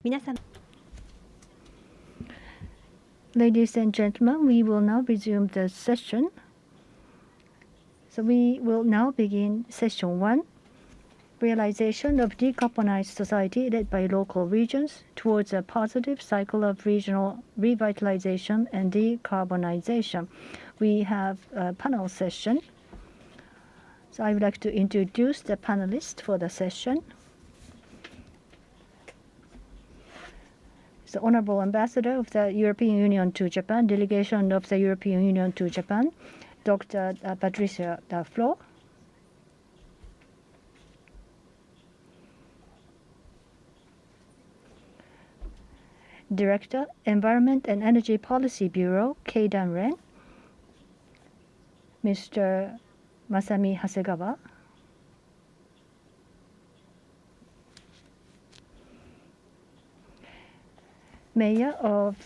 皆さん Ladies and gentlemen, we will now resume the session. So we will now begin session 1, realization of decarbonized society led by local regions towards a positive cycle of regional revitalization and decarbonization. We have a panel session. So I would like to introduce the panelists for the session. The Honorable Ambassador of the European Union to Japan, Delegation of the European Union to Japan, Dr. Patricia Flo. Director, Environment and Energy Policy Bureau, Keidan Ren. Mr. Masami Hasegawa. Mayor of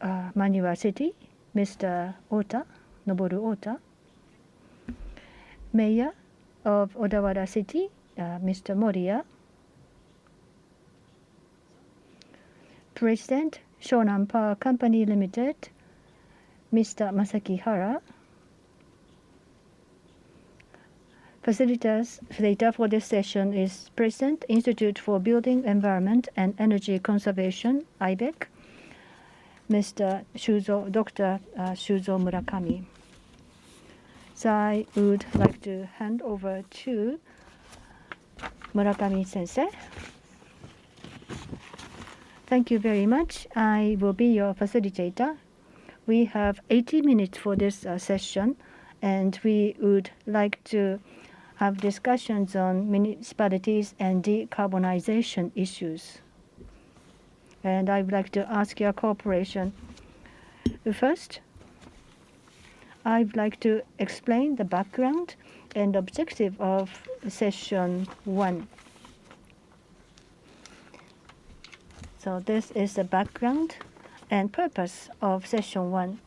Maniba City, Mr. Ota, Noboru Ota. Mayor of Odawara City, Mr. Moriya. President, Shonan Power Company Limited, Mr. Masaki Hara. Facilitator for this session is President, Institute for Building Environment and Energy Conservation, IBEC, Dr. Shuzo Murakami. So I would like to hand over to Murakami Sensei. Thank you very much. I will be your facilitator. We have 80 minutes for this session, and we would like to have discussions on municipalities and decarbonization issues. And I would like to ask your cooperation. First, I would like to explain the background and objective of Session 1. So this is the background and purpose of Session 1.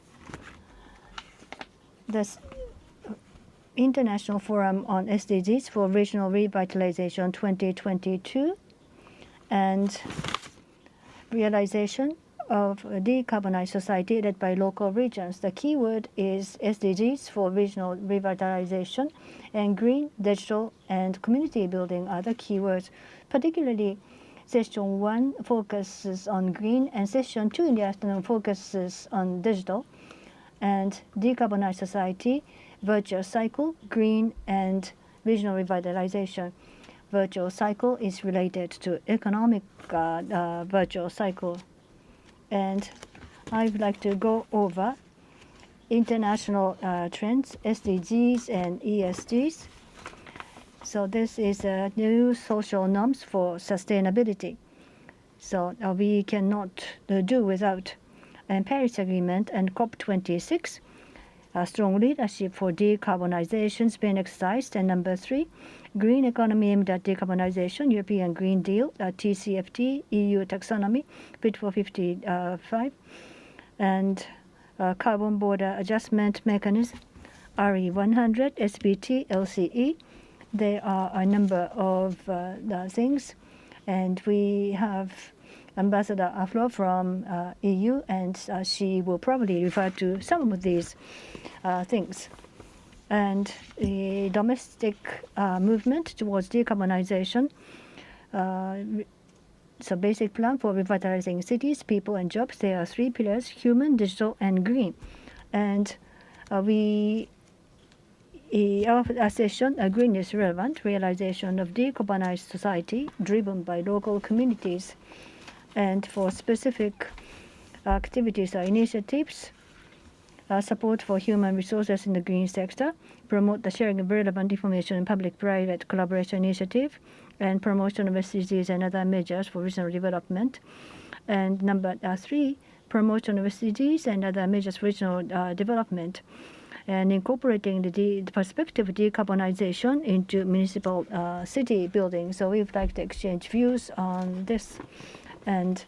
This International Forum on SDGs for Regional Revitalization 2022 and realization of a decarbonized society led by local regions. The keyword is SDGs for regional revitalization, and green, digital, and community building are the keywords. Particularly, Session 1 focuses on green, and Session 2 in the afternoon focuses on digital and decarbonized society, virtuous cycle, green, and regional revitalization. Virtual cycle is related to economic virtual cycle. And I would like to go over international trends, SDGs and ESGs. So this is a new social norms for sustainability. So we cannot do without Paris Agreement and COP26. Strong leadership for decarbonization has been exercised. And number 3, green economy aimed at decarbonization, European Green Deal, TCFD, EU taxonomy, Fit for 55, and carbon border adjustment mechanism, RE100, SBT, LCE. There are a number of things, and we have Ambassador Aflo from EU, and she will probably refer to some of these things. And the domestic movement towards decarbonization, so basic plan for revitalizing cities, people, and jobs. There are 3 pillars: human, digital, and green. And our session, green is relevant, realization of decarbonized society driven by local communities. And for specific activities or initiatives, support for human resources in the green sector, promote the sharing of relevant information in public-private collaboration initiative, and promotion of SDGs and other measures for regional development. And number 3, promotion of SDGs and other measures for regional development, and incorporating the perspective of decarbonization into municipal city building. So we would like to exchange views on this. And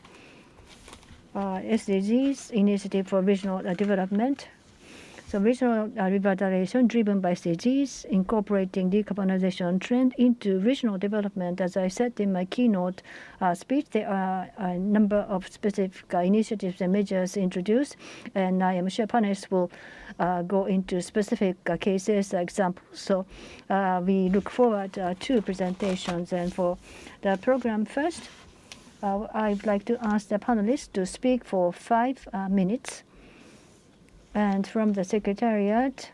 SDGs, Initiative for Regional Development. So regional revitalization driven by SDGs, incorporating decarbonization trend into regional development. As I said in my keynote speech, there are a number of specific initiatives and measures introduced, and I am sure panelists will go into specific cases, examples. So we look forward to presentations. And for the program first, I'd like to ask the panelists to speak for 5 minutes. And from the Secretariat,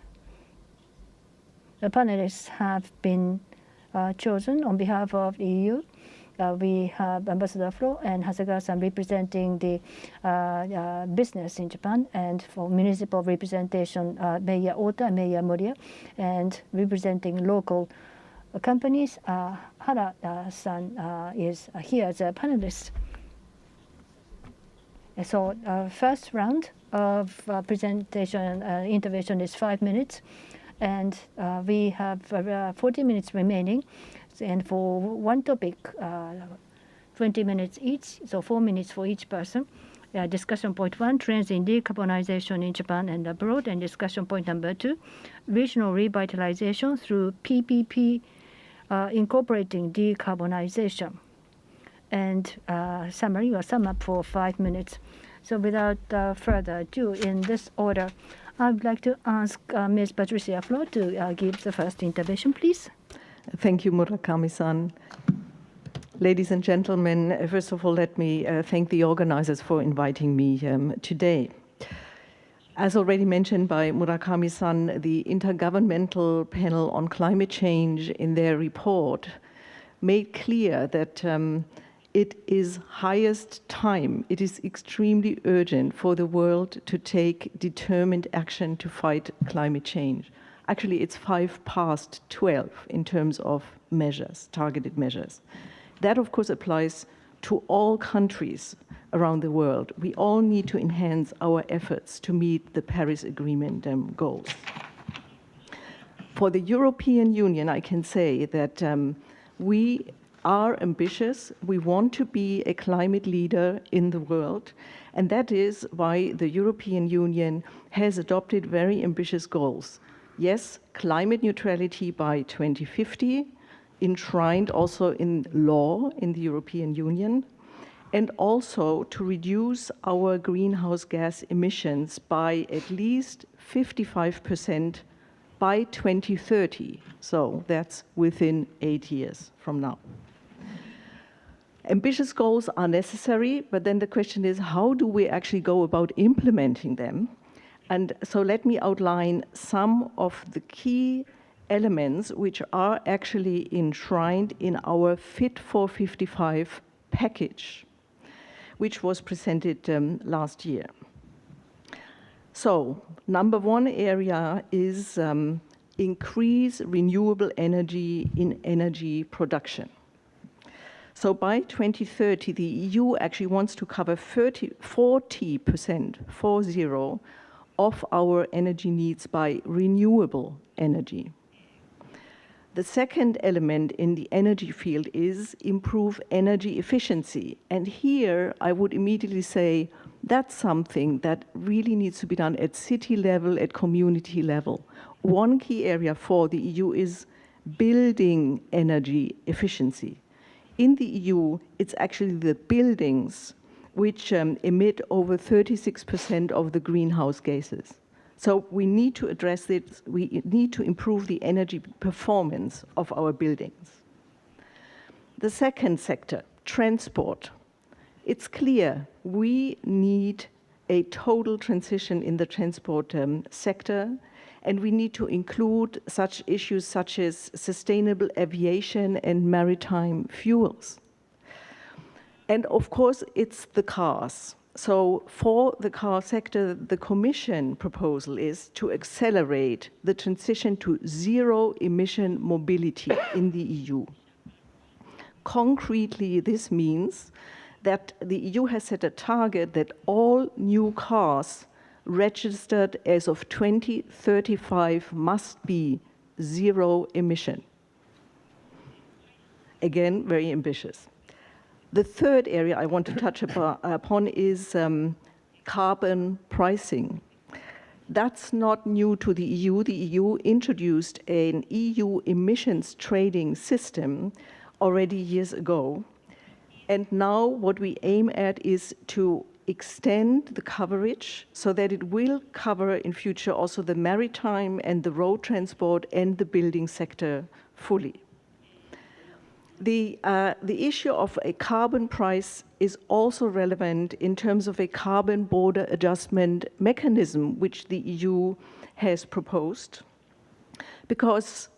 the panelists have been chosen on behalf of the EU. We have Ambassador Flo and Hasegawa-san representing the business in Japan, and for municipal representation, Mayor Ota and Mayor Moria, and representing local companies, Hara-san is here as a panelist. So first round of presentation intervention is 5 minutes, and we have 40 minutes remaining, and for one topic 20 minutes each, so 4 minutes for each person. Discussion point 1, trends in decarbonization in Japan and abroad, and discussion point number 2, regional revitalization through PPP incorporating decarbonization, and summary or sum up for 5 minutes. So without further ado, in this order, I would like to ask Ms. Patricia Flo to give the first intervention, please. Thank you, Murakami-san. Ladies and gentlemen, first of all, let me thank the organizers for inviting me today. As already mentioned by Murakami-san, the Intergovernmental Panel on Climate Change in their report made clear that it is highest time, it is extremely urgent for the world to take determined action to fight climate change. Actually, it's 12:05 in terms of measures, targeted measures. That, of course, applies to all countries around the world. We all need to enhance our efforts to meet the Paris Agreement goals. For the European Union, I can say that we are ambitious. We want to be a climate leader in the world, and that is why the European Union has adopted very ambitious goals. Yes, climate neutrality by 2050, enshrined also in law in the European Union, and also to reduce our greenhouse gas emissions by at least 55% by 2030. So that's within 8 years from now. Ambitious goals are necessary, but then the question is, how do we actually go about implementing them? And so let me outline some of the key elements which are actually enshrined in our Fit for 55 package, which was presented last year. So, number one area is increase renewable energy in energy production. So by 2030, the EU actually wants to cover 40% of our energy needs by renewable energy. The second element in the energy field is improve energy efficiency. And here I would immediately say that's something that really needs to be done at city level, at community level. One key area for the EU is building energy efficiency. In the EU, it's actually the buildings which emit over 36% of the greenhouse gases. So we need to address this. We need to improve the energy performance of our buildings. The second sector, transport. It's clear we need a total transition in the transport sector, and we need to include such issues such as sustainable aviation and maritime fuels. And of course, it's the cars. So for the car sector, the Commission proposal is to accelerate the transition to zero-emission mobility in the EU. Concretely, this means that the EU has set a target that all new cars registered as of 2035 must be zero emission. Again, very ambitious. The third area I want to touch upon is carbon pricing. That's not new to the EU. The EU introduced an EU emissions trading system already years ago. And now what we aim at is to extend the coverage so that it will cover in future also the maritime and the road transport and the building sector fully. The issue of a carbon price is also relevant in terms of a carbon border adjustment mechanism, which the EU has proposed, because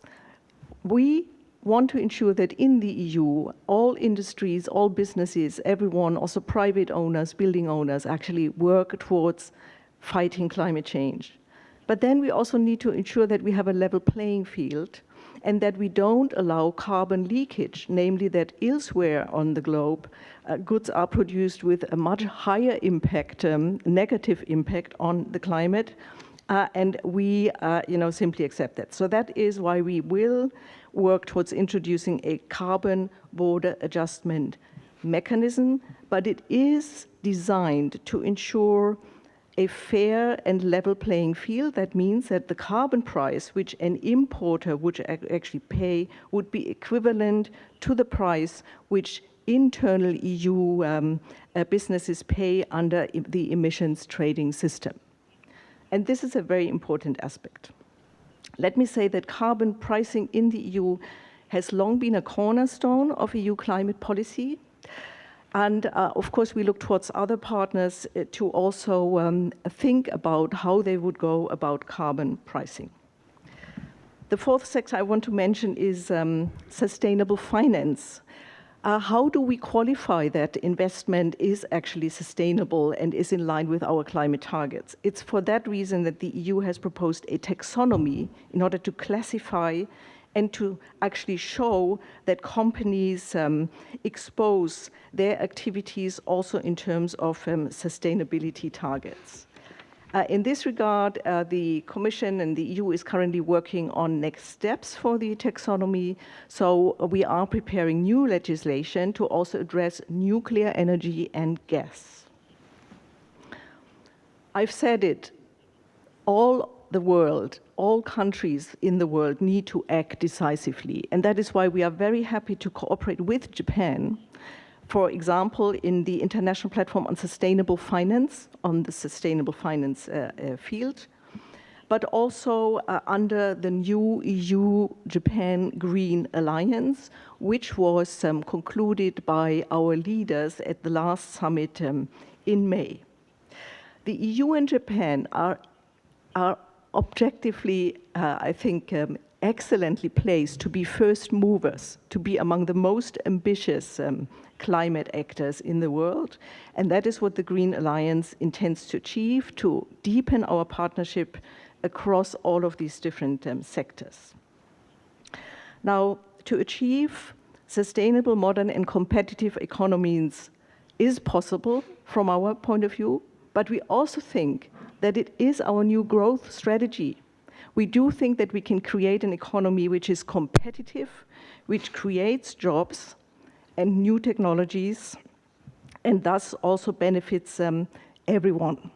we want to ensure that in the EU, all industries, all businesses, everyone, also private owners, building owners, actually work towards fighting climate change. But then we also need to ensure that we have a level playing field and that we don't allow carbon leakage, namely that elsewhere on the globe, goods are produced with a much higher impact, negative impact on the climate, and we simply accept that. So that is why we will work towards introducing a carbon border adjustment mechanism, but it is designed to ensure a fair and level playing field. That means that the carbon price which an importer would actually pay would be equivalent to the price which internal EU businesses pay under the emissions trading system. And this is a very important aspect. Let me say that carbon pricing in the EU has long been a cornerstone of EU climate policy. And of course, we look towards other partners to also think about how they would go about carbon pricing. The fourth sector I want to mention is sustainable finance. How do we qualify that investment is actually sustainable and is in line with our climate targets? It's for that reason that the EU has proposed a taxonomy in order to classify and to actually show that companies expose their activities also in terms of sustainability targets. In this regard, the Commission and the EU is currently working on next steps for the taxonomy. So we are preparing new legislation to also address nuclear energy and gas. I've said it, all the world, all countries in the world need to act decisively. And that is why we are very happy to cooperate with Japan, for example, in the International Platform on Sustainable Finance, on the sustainable finance field, but also under the new EU-Japan Green Alliance, which was concluded by our leaders at the last summit in May. The EU and Japan are objectively, I think, excellently placed to be first movers, to be among the most ambitious climate actors in the world. And that is what the Green Alliance intends to achieve, to deepen our partnership across all of these different sectors. Now, to achieve sustainable, modern, and competitive economies is possible from our point of view, but we also think that it is our new growth strategy. We do think that we can create an economy which is competitive, which creates jobs and new technologies, and thus also benefits everyone.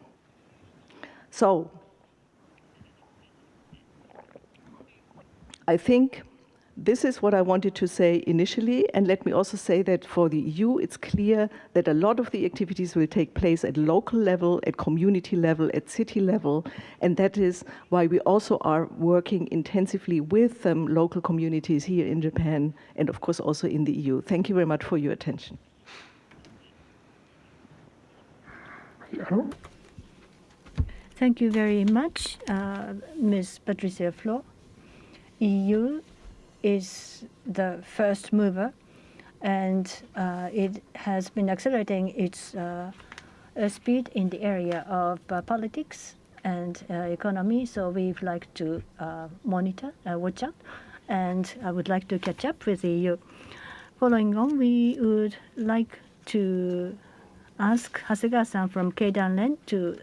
So, I think this is what I wanted to say initially, and let me also say that for the EU, it's clear that a lot of the activities will take place at local level, at community level, at city level, and that is why we also are working intensively with local communities here in Japan, and of course also in the EU. Thank you very much for your attention. Thank you very much, Ms. Patricia Flo. EU is the first mover, and it has been accelerating its speed in the area of politics and economy. So we'd like to monitor, watch out, and I would like to catch up with the EU. Following on, we would like to ask Hasegawa-san from Keidanren to,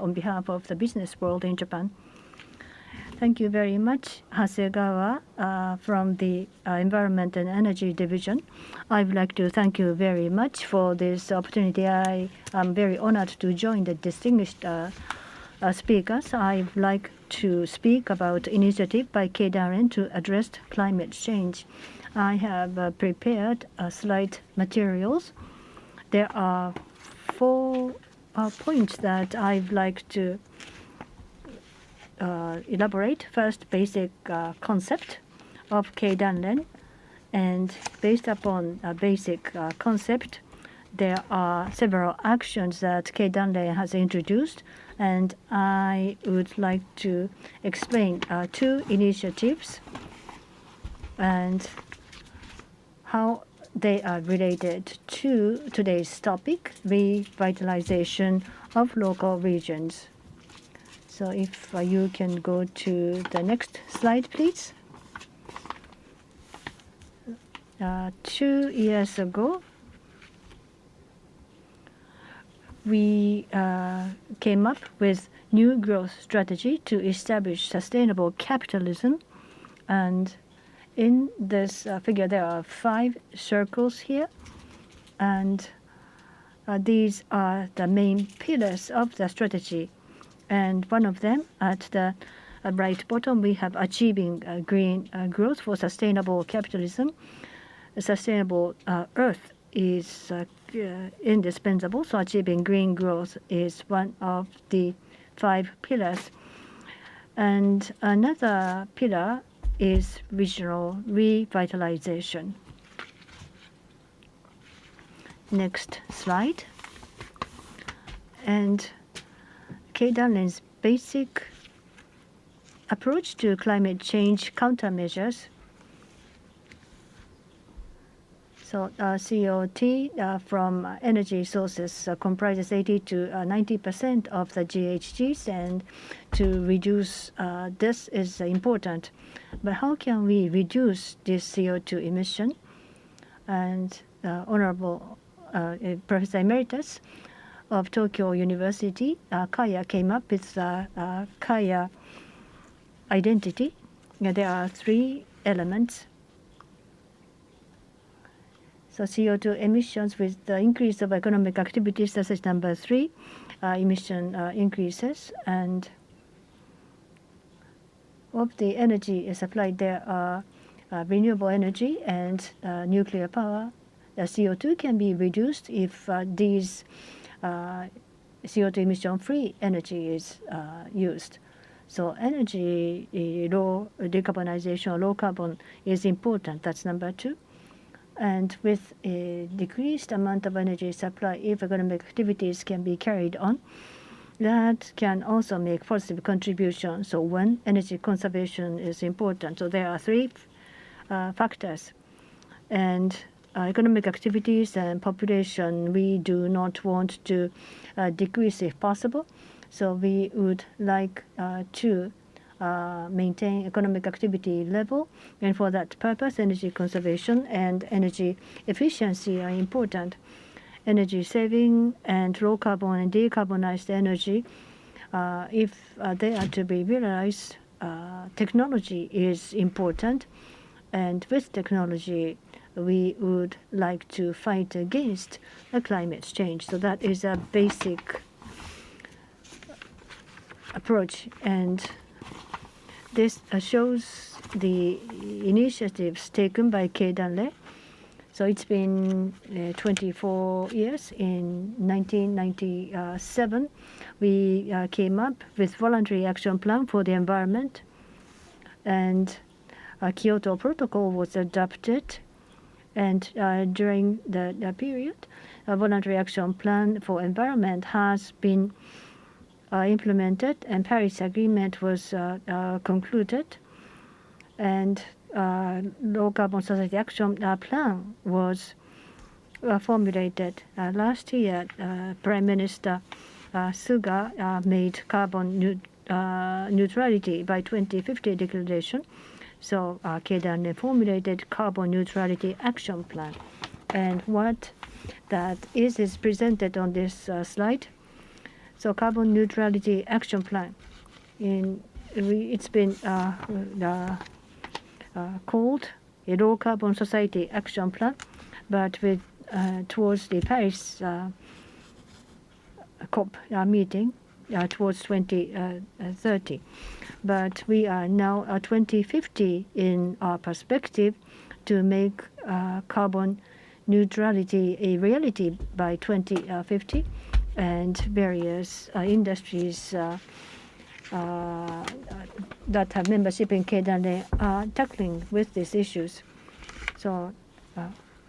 on behalf of the business world in Japan. Thank you very much, Hasegawa, from the Environment and Energy Division. I would like to thank you very much for this opportunity. I am very honored to join the distinguished speakers, I'd like to speak about initiative by Kei Darren to address climate change. I have prepared slide materials. There are 4 points that I'd like to elaborate. First, basic concept of Kei Darren, and based upon a basic concept, there are several actions that Kei Darren has introduced, and I would like to explain 2 initiatives and how they are related to today's topic, revitalization of local regions. So if you can go to the next slide, please. 2 years ago, we came up with new growth strategy to establish sustainable capitalism. And in this figure, there are 5 circles here. And these are the main pillars of the strategy. And one of them, at the right bottom, we have achieving green growth for sustainable capitalism. A sustainable earth is indispensable, so achieving green growth is one of the 5 pillars. And another pillar is regional revitalization. Next slide. And Kei Darren's basic approach to climate change countermeasures. So CO2 from energy sources comprises 80 to 90% of the GHGs, and to reduce this is important. But how can we reduce this CO2 emission? And Honorable Professor Emeritus of Tokyo University, Kaya, came up with Kaya identity. There are 3 elements. So CO2 emissions with the increase of economic activities, this is number 3, emission increases. And of the energy supplied, there are renewable energy and nuclear power. The CO2 can be reduced if these CO2 emission-free energy is used. So energy low decarbonization, low carbon is important. That's number 2. And with a decreased amount of energy supply, if economic activities can be carried on, that can also make positive contribution. So one, energy conservation is important. So there are 3 factors. And economic activities and population, we do not want to decrease if possible. So we would like to maintain economic activity level, and for that purpose, energy conservation and energy efficiency are important. Energy saving and low carbon and decarbonized energy, if they are to be realized, technology is important, and with technology, we would like to fight against climate change. So that is a basic approach, and this shows the initiatives taken by Kei Darren. So it's been 24 years. In 1997, we came up with voluntary action plan for the environment, and a Kyoto Protocol was adopted. And during the period, a voluntary action plan for environment has been implemented, and Paris Agreement was concluded, and low carbon society action plan was formulated. Last year, Prime Minister Suga made carbon neutrality by 2050 declaration. So Kei Darren formulated carbon neutrality action plan, and what that is presented on this slide. So carbon neutrality action plan, it's been called a low carbon society action plan, but with towards the Paris COP meeting, towards 2030. But we are now 2050 in our perspective to make carbon neutrality a reality by 2050, and various industries that have membership in KDA are tackling with these issues. So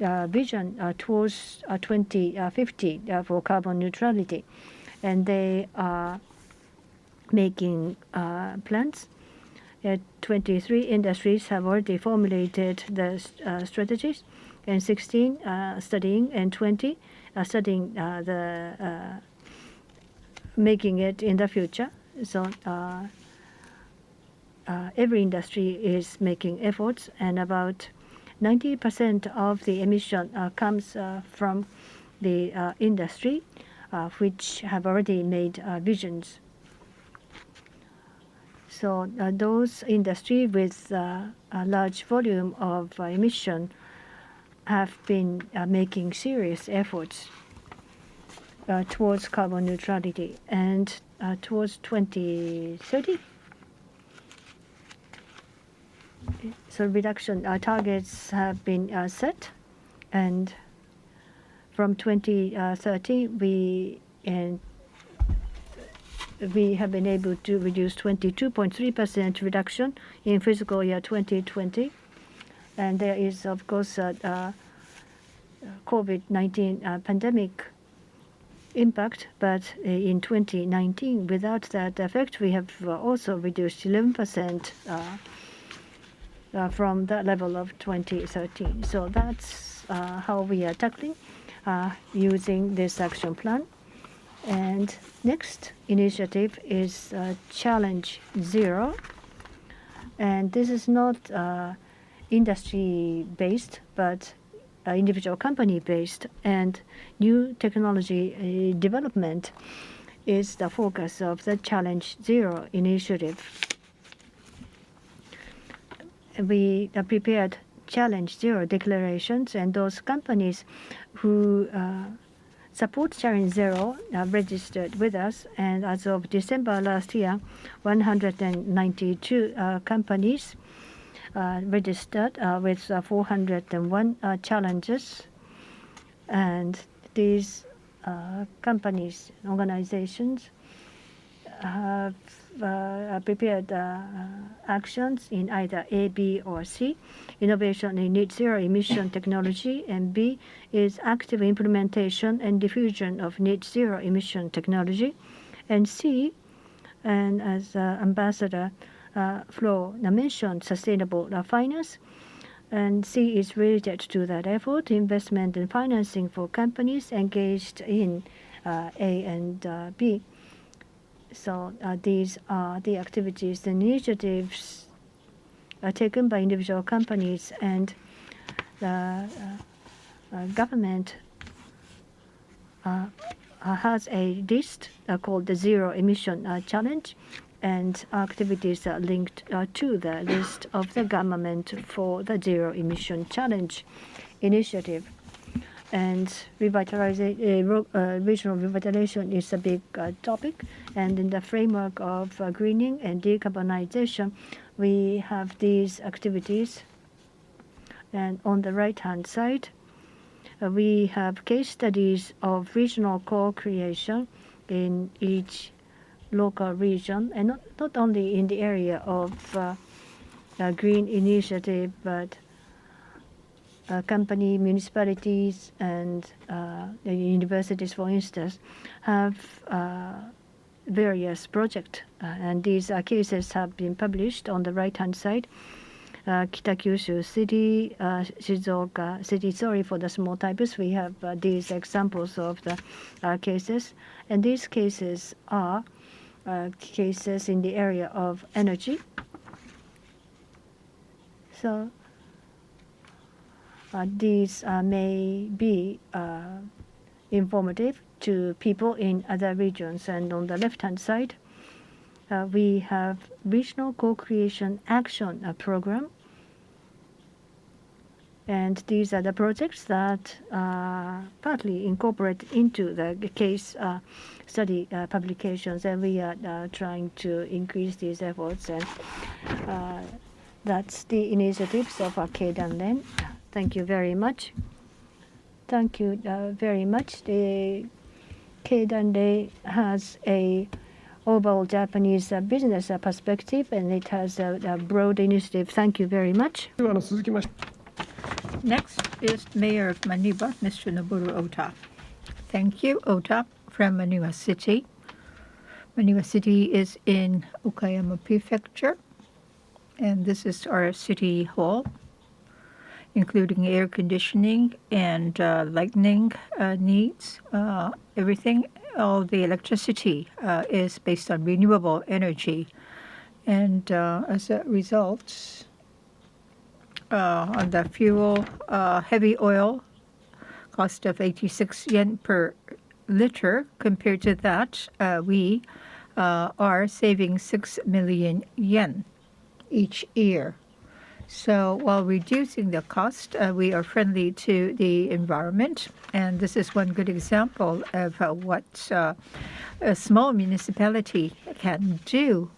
vision towards 2050 for carbon neutrality, and they are making plans. 23 industries have already formulated the strategies, and 16 studying, and 20 studying the making it in the future. So every industry is making efforts, and about 90% of the emission comes from the industry, which have already made visions. So those industries with a large volume of emission have been making serious efforts towards carbon neutrality, and towards 2030. So reduction targets have been set, and from 2030 we have been able to reduce 22.3% reduction in fiscal year 2020. And there is, of course, COVID-19 pandemic impact, but in 2019, without that effect, we have also reduced 11% from the level of 2013. So that's how we are tackling using this action plan. And next initiative is Challenge Zero, and this is not industry-based, but individual company-based, and new technology development is the focus of the Challenge Zero initiative. We prepared Challenge Zero declarations, and those companies who support Challenge Zero registered with us, and as of December last year, 192 companies registered with 401 challenges. And these companies, organizations have prepared actions in either A, B, or C. Innovation in net zero emission technology, and B is active implementation and diffusion of net zero emission technology, and C, and as Ambassador Flo mentioned, sustainable finance, and C is related to that effort, investment and financing for companies engaged in A and B. So these are the activities and initiatives taken by individual companies, and the government has a list called the Zero Emission Challenge, and activities are linked to the list of the government for the Zero Emission Challenge initiative. And regional revitalization is a big topic, and in the framework of greening and decarbonization, we have these activities. And on the right-hand side, we have case studies of regional co-creation in each local region, and not only in the area of green initiative, but company, municipalities, and the universities, for instance, have various projects, and these cases have been published on the right-hand side. Kitakyushu City, Shizuoka City. Sorry for the small typos. We have these examples of the cases, and these cases are cases in the area of energy. So these may be informative to people in other regions. And on the left-hand side, we have Regional Co-Creation Action Program. And these are the projects that partly incorporate into the case study publications, and we are trying to increase these efforts. And that's the initiatives of Keidanren. Thank you very much. Thank you very much. The Keidanren has a overall Japanese business perspective, and it has a broad initiative. Thank you very much. Next is Mayor of Maniba, Mr. Noboru Ota. Thank you, Ota, from Maniba City. Maniba City is in Okayama Prefecture, and this is our city hall, including air conditioning and lighting needs. Everything, all the electricity is based on renewable energy. And as a result, on the fuel, heavy oil, cost of 86 yen per liter. Compared to that, we are saving 6 million yen each year. So while reducing the cost, we are friendly to the environment. And this is one good example of what a small municipality can do.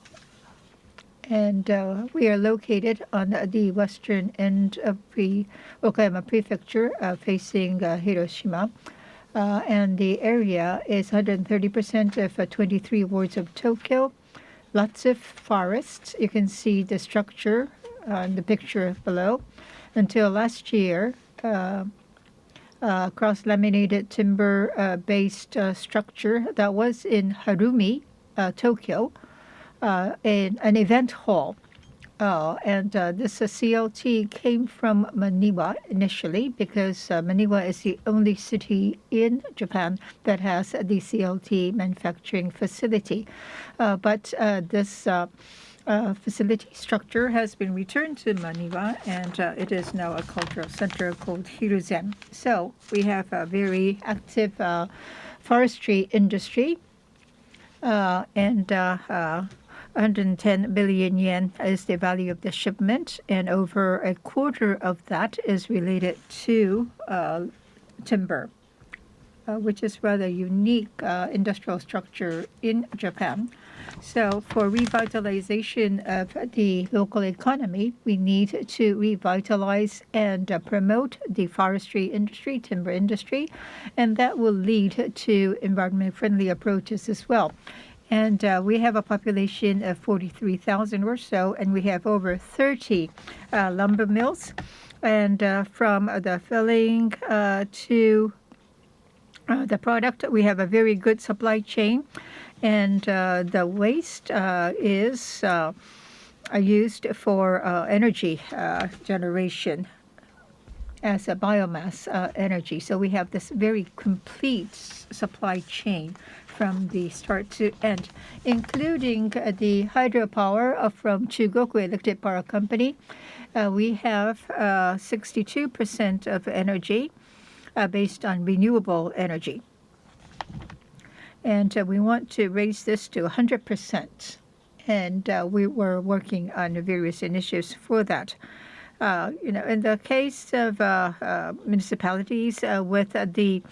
And we are located on the western end of the Okayama Prefecture, facing Hiroshima. And the area is 130% of 23 wards of Tokyo. Lots of forests. You can see the structure in the picture below. Until last year, cross-laminated timber-based structure that was in Harumi, Tokyo, in an event hall. And this CLT came from Maniba initially, because Maniba is the only city in Japan that has the CLT manufacturing facility. But this facility structure has been returned to Maniba, and it is now a cultural center called Hiruzen. So we have a very active forestry industry, and 110 billion yen is the value of the shipment, and over a quarter of that is related to timber, which is rather unique industrial structure in Japan. So for revitalization of the local economy, we need to revitalize and promote the forestry industry, timber industry, and that will lead to environmentally friendly approaches as well. And we have a population of 43,000 or so, and we have over 30 lumber mills. And from the filling to the product, we have a very good supply chain. And the waste is used for energy generation as a biomass energy. So we have this very complete supply chain from the start to end, including the hydropower from Chugoku Electric Power Company. We have 62% of energy based on renewable energy. And we want to raise this to 100%. And we were working on various initiatives for that. In the case of municipalities with the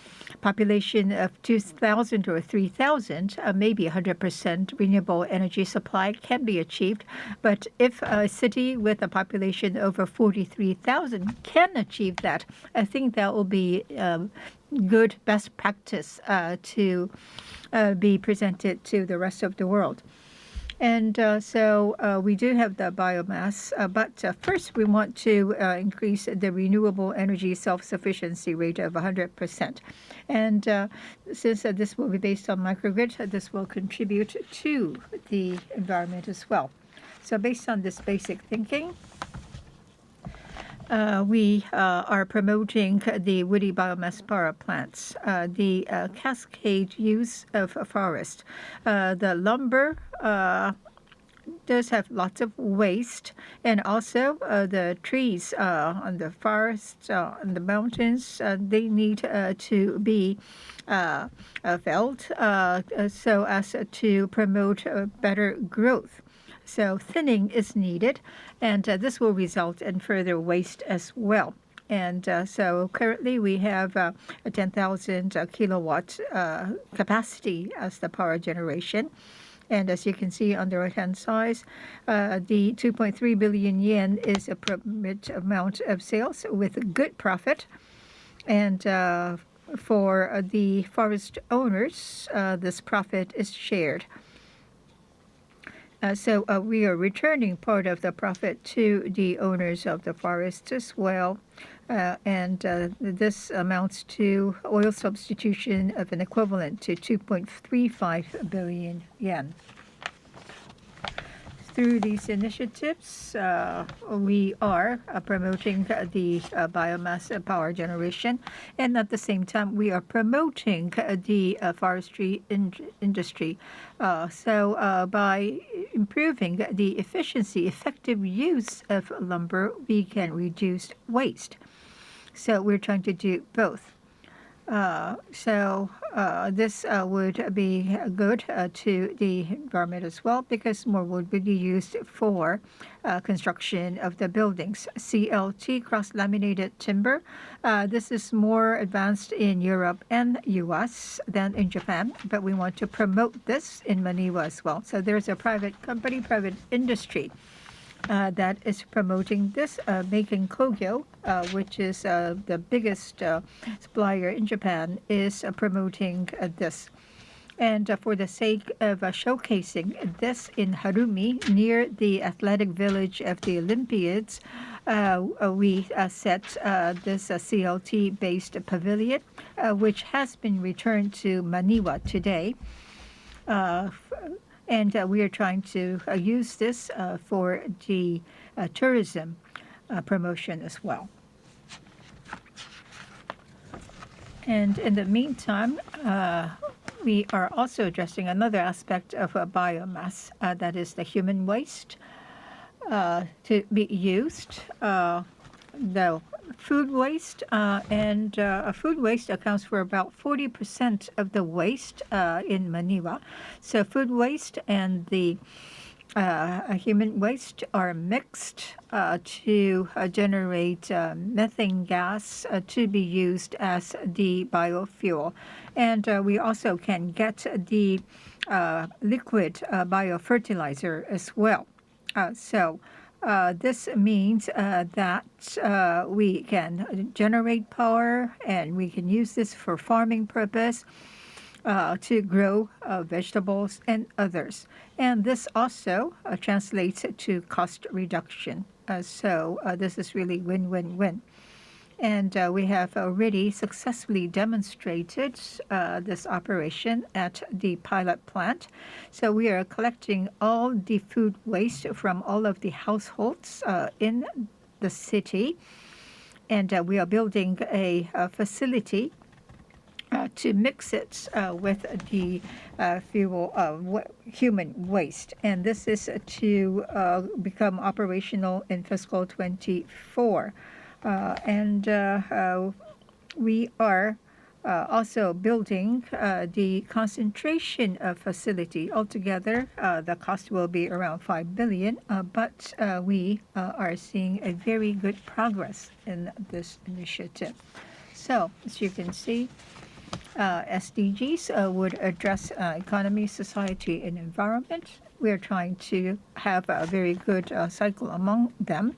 population of 2,000 or 3,000, maybe 100% renewable energy supply can be achieved. But if a city with a population over 43,000 can achieve that, I think that will be good best practice to be presented to the rest of the world. And so we do have the biomass, but first we want to increase the renewable energy self-sufficiency rate of 100%. And since this will be based on microgrid, this will contribute to the environment as well. So based on this basic thinking, we are promoting the woody biomass power plants, the cascade use of forest. The lumber does have lots of waste, and also the trees on the forest, on the mountains, they need to be felled so as to promote better growth. So thinning is needed, and this will result in further waste as well. And so currently we have a 10,000 kilowatt capacity as the power generation. And as you can see on the right-hand side, the 2.3 billion yen is a permit amount of sales with good profit. And for the forest owners, this profit is shared. So we are returning part of the profit to the owners of the forest as well. And this amounts to oil substitution of an equivalent to 2.35 billion yen. Through these initiatives, we are promoting the biomass power generation, and at the same time, we are promoting the forestry industry. So by improving the efficiency, effective use of lumber, we can reduce waste. So we're trying to do both. So this would be good to the environment as well, because more wood would be used for construction of the buildings. CLT, cross-laminated timber. This is more advanced in Europe and US than in Japan, but we want to promote this in Maniba as well. So there's a private company, private industry that is promoting this. Making Kogyo, which is the biggest supplier in Japan, is promoting this. And for the sake of showcasing this in Harumi, near the athletic village of the Olympiads, we set this CLT-based pavilion, which has been returned to Maniba today. And we are trying to use this for the tourism promotion as well. And in the meantime, we are also addressing another aspect of biomass, that is the human waste, to be used. The food waste, and food waste accounts for about 40% of the waste in Maniba. So food waste and the human waste are mixed to generate methane gas to be used as the biofuel. And we also can get the liquid biofertilizer as well. So this means that we can generate power, and we can use this for farming purpose to grow vegetables and others. And this also translates to cost reduction. So this is really win-win-win. And we have already successfully demonstrated this operation at the pilot plant. So we are collecting all the food waste from all of the households in the city. And we are building a facility to mix it with the human waste. And this is to become operational in fiscal 24. And we are also building the concentration facility. Altogether, the cost will be around 5 billion, but we are seeing a very good progress in this initiative. So, as you can see, SDGs would address economy, society, and environment. We are trying to have a very good cycle among them.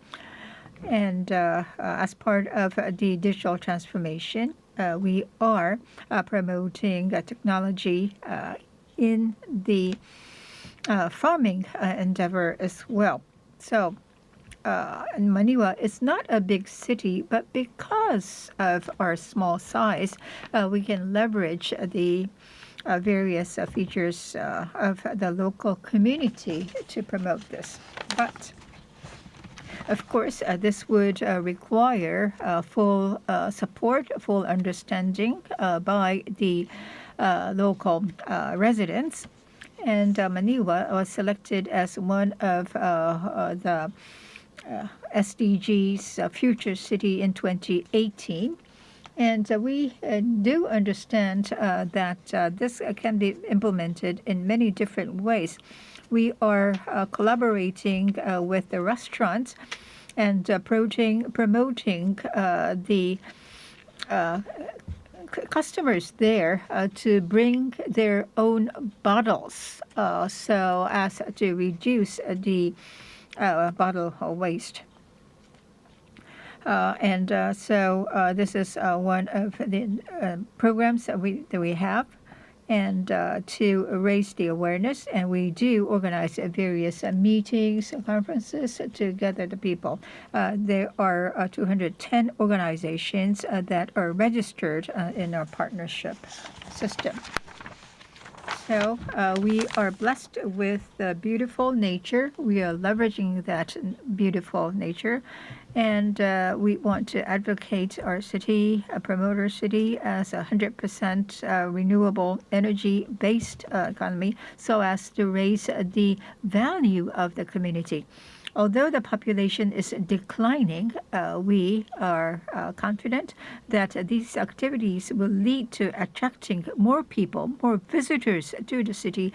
And as part of the digital transformation, we are promoting technology in the farming endeavor as well. So Maniba is not a big city, but because of our small size, we can leverage the various features of the local community to promote this. But of course, this would require full support, full understanding by the local residents. And Maniba was selected as one of the SDGs Future City in 2018. And we do understand that this can be implemented in many different ways. We are collaborating with the restaurants and promoting the customers there to bring their own bottles so as to reduce the bottle waste. So this is one of the programs that we have, and to raise the awareness. And we do organize various meetings and conferences to gather the people. There are 210 organizations that are registered in our partnership system. So we are blessed with the beautiful nature. We are leveraging that beautiful nature. And we want to advocate our city, promote our city as a 100% renewable energy-based economy so as to raise the value of the community. Although the population is declining, we are confident that these activities will lead to attracting more people, more visitors to the city,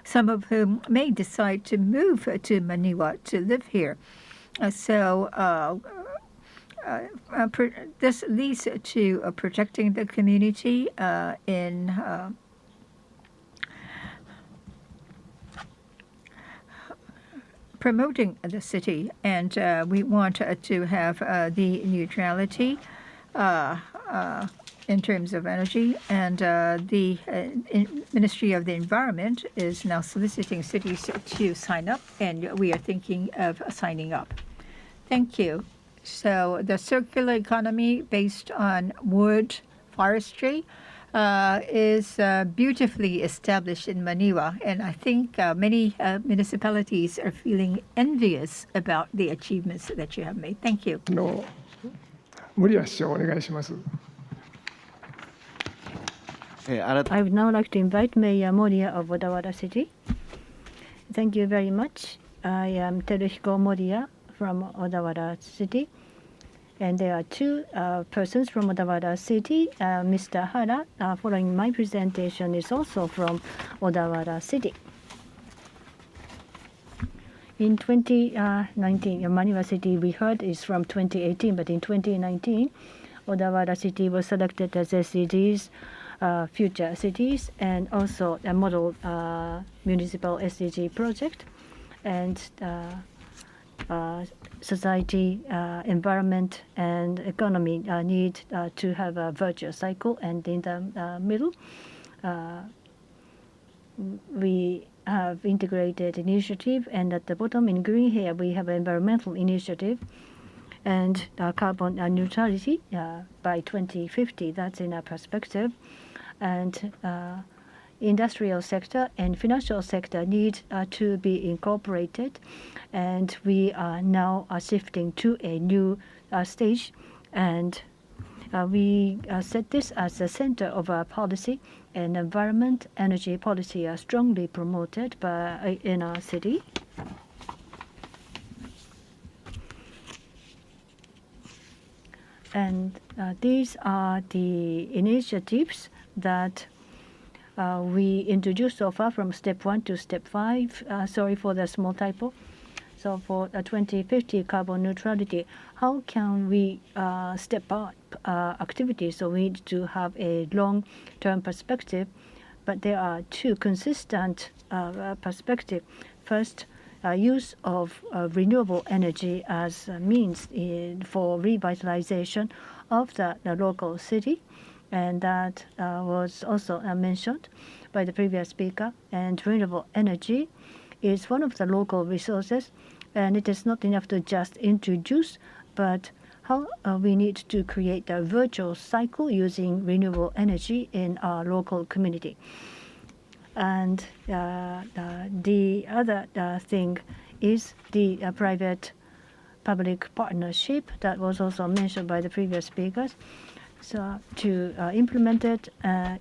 some of whom may decide to move to Maniba to live here. This leads to protecting the community in promoting the city, and we want to have the neutrality in terms of energy, and the Ministry of the Environment is now soliciting cities to sign up, and we are thinking of signing up. Thank you. So the circular economy based on wood forestry is beautifully established in Maniba, and I think many municipalities are feeling envious about the achievements that you have made. Thank you. 森谷市長お願いします。I would now like to invite Mayor Moriya of Odawara City. Thank you very much. I am Teruhiko Moriya from Odawara City. And there are two persons from Odawara City. Mr. Hara, following my presentation, is also from Odawara City. In 2019, Maniba City, we heard, is from 2018, but in 2019, Odawara City was selected as SDGs future cities and also a model municipal SDG project. And society, environment, and economy need to have a virtuous cycle. And in the middle, we have integrated initiative. And at the bottom in green here, we have environmental initiative and carbon neutrality by 2050. That's in our perspective. And industrial sector and financial sector need to be incorporated, and we are now shifting to a new stage, and we set this as the center of our policy, and environment, energy policy are strongly promoted in our city. And these are the initiatives that we introduced so far from step 1 to step 5. Sorry for the small typo. So for 2050 carbon neutrality, how can we step up activities? So we need to have a long-term perspective, but there are two consistent perspectives. First, use of renewable energy as a means for revitalization of the local city. And that was also mentioned by the previous speaker. And renewable energy is one of the local resources, and it is not enough to just introduce, but how we need to create a virtual cycle using renewable energy in our local community. And the other thing is the private-public partnership that was also mentioned by the previous speakers. So to implement it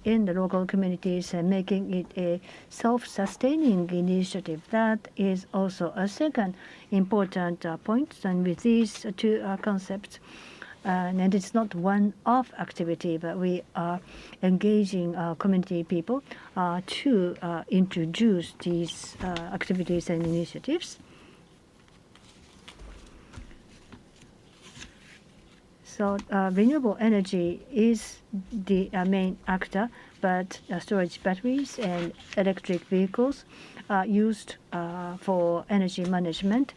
in the local communities and making it a self-sustaining initiative, that is also a second important point. And with these two concepts, and it's not one-off activity, but we are engaging community people to introduce these activities and initiatives. So renewable energy is the main actor, but storage batteries and electric vehicles are used for energy management,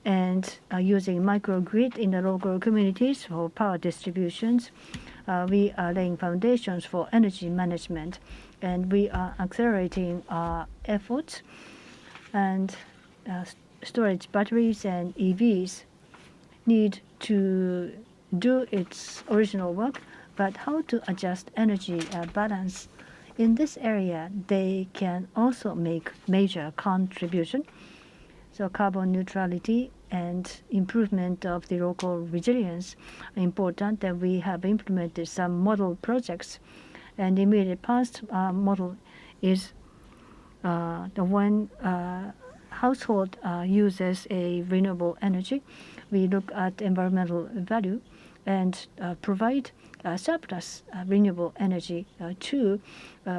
and using microgrid in the local communities for power distributions. We are laying foundations for energy management, and we are accelerating our efforts. And storage batteries and EVs need to do its original work, but how to adjust energy balance. In this area, they can also make major contribution. So carbon neutrality and improvement of the local resilience are important, and we have implemented some model projects. And the immediate past model is the one household uses a renewable energy. We look at environmental value and provide surplus renewable energy to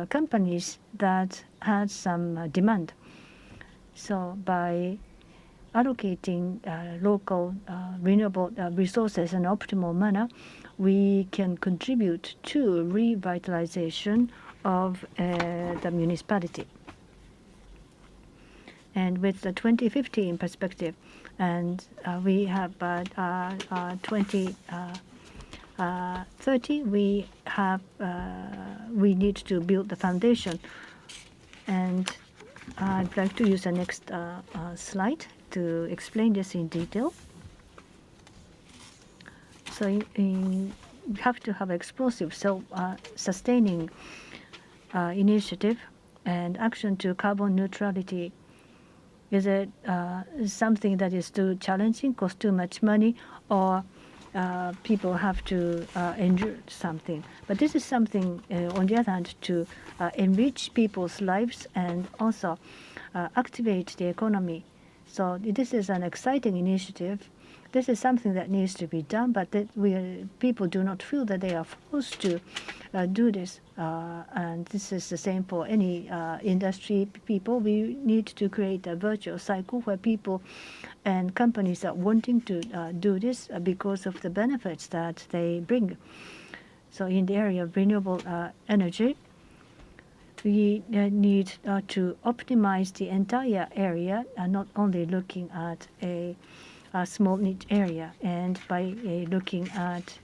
companies that had some demand. So by allocating local renewable resources in an optimal manner, we can contribute to revitalization of the municipality. And with the 2015 perspective, and we have 2030, we need to build the foundation. And I'd like to use the next slide to explain this in detail. So you have to have explosive, self-sustaining initiative and action to carbon neutrality. Is it something that is too challenging, costs too much money, or people have to endure something? But this is something, on the other hand, to enrich people's lives and also activate the economy. So this is an exciting initiative. This is something that needs to be done, but that people do not feel that they are forced to do this. And this is the same for any industry people. We need to create a virtual cycle where people and companies are wanting to do this because of the benefits that they bring. So in the area of renewable energy, we need to optimize the entire area, not only looking at a small niche area. And by looking at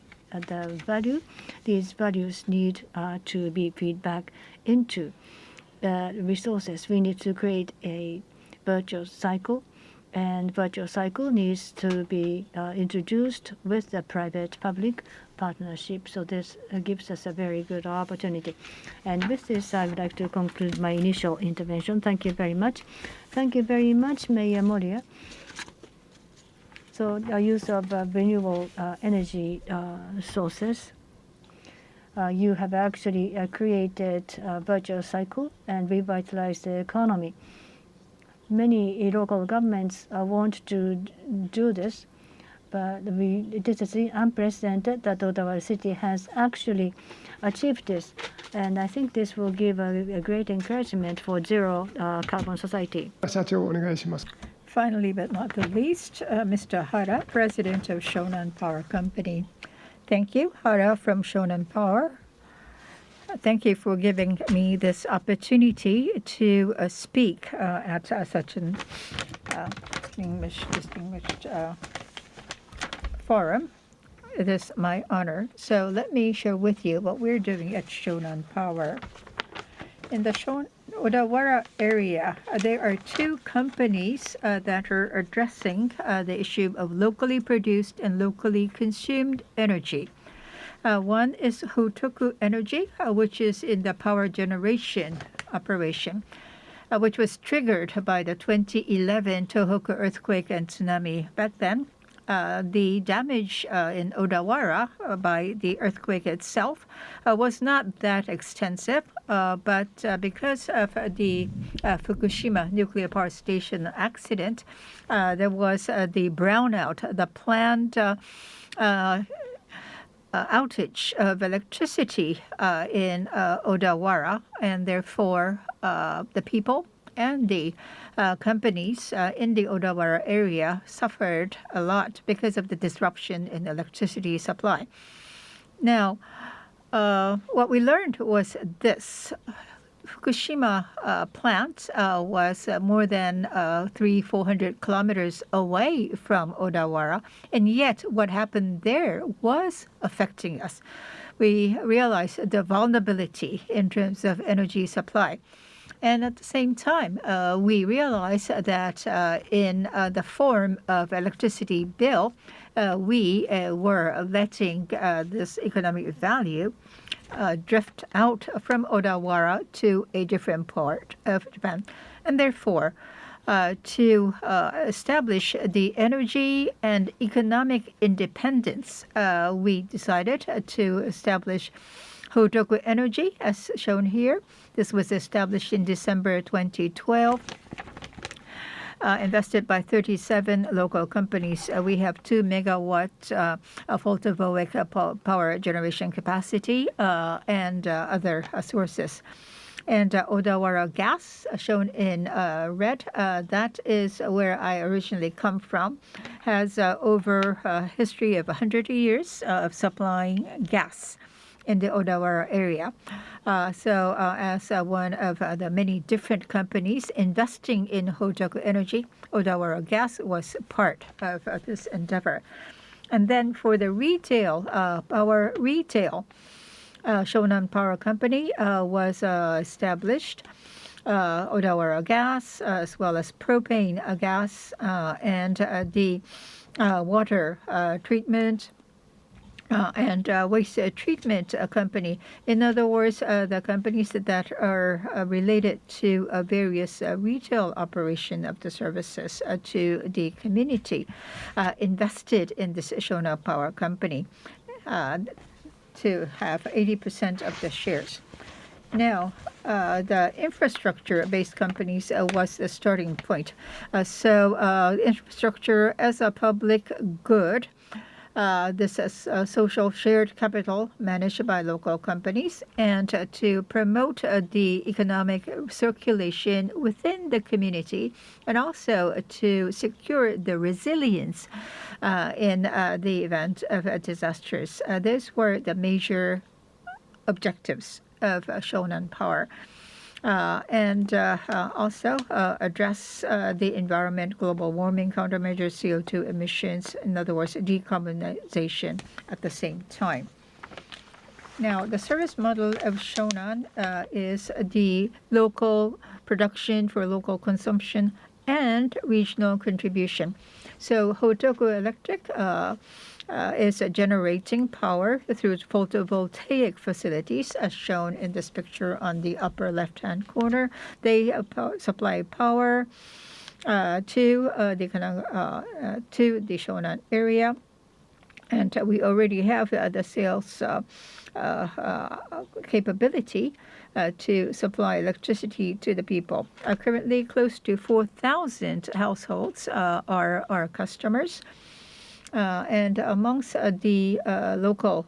the value, these values need to be fed back into resources. We need to create a virtuous cycle, and virtuous cycle needs to be introduced with the private-public partnership. So this gives us a very good opportunity. And with this, I would like to conclude my initial intervention. Thank you very much. Thank you very much, Mayor Moria. So the use of renewable energy sources, you have actually created a virtual cycle and revitalized the economy. Many local governments want to do this, but this is unprecedented that Ottawa City has actually achieved this. And I think this will give a great encouragement for zero carbon society. 社長お願いします。 Finally, but not the least, Mr. Hara, President of Shonan Power Company. Thank you, Hara from Shonan Power. Thank you for giving me this opportunity to speak at such an distinguished forum. It is my honor. So let me share with you what we're doing at Shonan Power. In the Odawara area, there are two companies that are addressing the issue of locally produced and locally consumed energy. One is Hotoku Energy, which is in the power generation operation, which was triggered by the 2011 Tohoku earthquake and tsunami. Back then, the damage in Odawara by the earthquake itself was not that extensive, but because of the Fukushima nuclear power station accident, there was the brownout, the planned outage of electricity in Odawara, and therefore the people and the companies in the Odawara area suffered a lot because of the disruption in electricity supply. Now, what we learned was this. Fukushima plant was more than 400 kilometers away from Odawara, and yet what happened there was affecting us. We realized the vulnerability in terms of energy supply. And at the same time, we realized that in the form of electricity bill, we were letting this economic value drift out from Odawara to a different part of Japan. And therefore, to establish the energy and economic independence, we decided to establish Co2 Energy, as shown here. This was established in December 2012. Invested by 37 local companies. We have 2 megawatt photovoltaic power generation capacity and other sources. And Odawara gas, shown in red, that is where I originally come from, has over a history of 100 years of supplying gas in the Odawara area. So as one of the many different companies investing in Co2 Energy, Odawara Gas was part of this endeavor. And then for the retail, power retail, Shonan Power Company was established. Odawara Gas, as well as propane gas, and the water treatment and waste treatment company. In other words, the companies that are related to various retail operation of the services to the community invested in this Shona Power Company to have 80% of the shares. Now, the infrastructure-based companies was the starting point. So infrastructure as a public good, this is social shared capital managed by local companies, and to promote the economic circulation within the community, and also to secure the resilience in the event of disasters. Those were the major objectives of Shonan Power. And also address the environment, global warming, countermeasures, CO2 emissions, in other words, decarbonization at the same time. Now, the service model of Shonan is the local production for local consumption and regional contribution. So Hotoku Electric is generating power through photovoltaic facilities, as shown in this picture on the upper left-hand corner. They supply power to the Shonan area, and we already have the sales capability to supply electricity to the people. Currently, close to 4,000 households are our customers. And amongst the local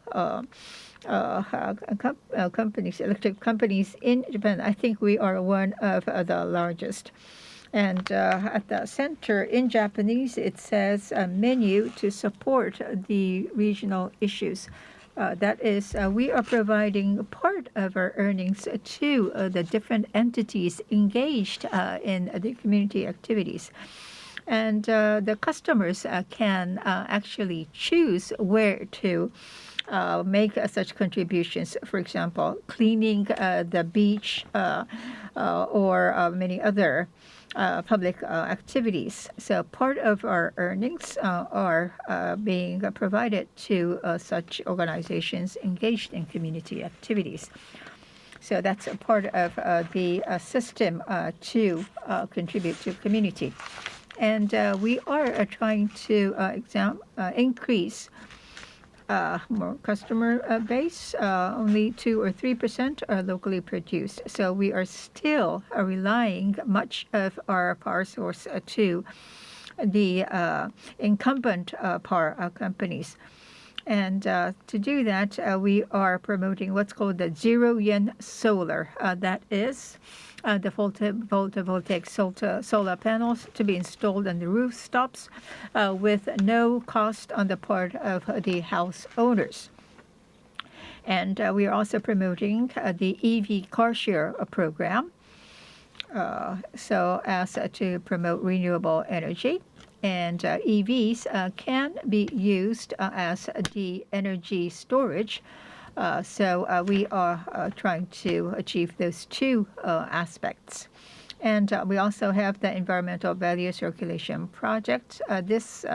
companies, electric companies in Japan, I think we are one of the largest. And at the center in Japanese, it says a menu to support the regional issues. That is, we are providing part of our earnings to the different entities engaged in the community activities. And the customers can actually choose where to make such contributions. For example, cleaning the beach or many other public activities. So part of our earnings are being provided to such organizations engaged in community activities. So that's a part of the system to contribute to community. And we are trying to increase more customer base. Only 2 or 3% are locally produced. So we are still relying much of our power source to the incumbent power companies. And to do that, we are promoting what's called the zero-yen solar. That is the photovoltaic solar panels to be installed on the rooftops with no cost on the part of the house owners. And we are also promoting the EV car share program so as to promote renewable energy. And EVs can be used as the energy storage. So we are trying to achieve those two aspects. And we also have the environmental value circulation project. This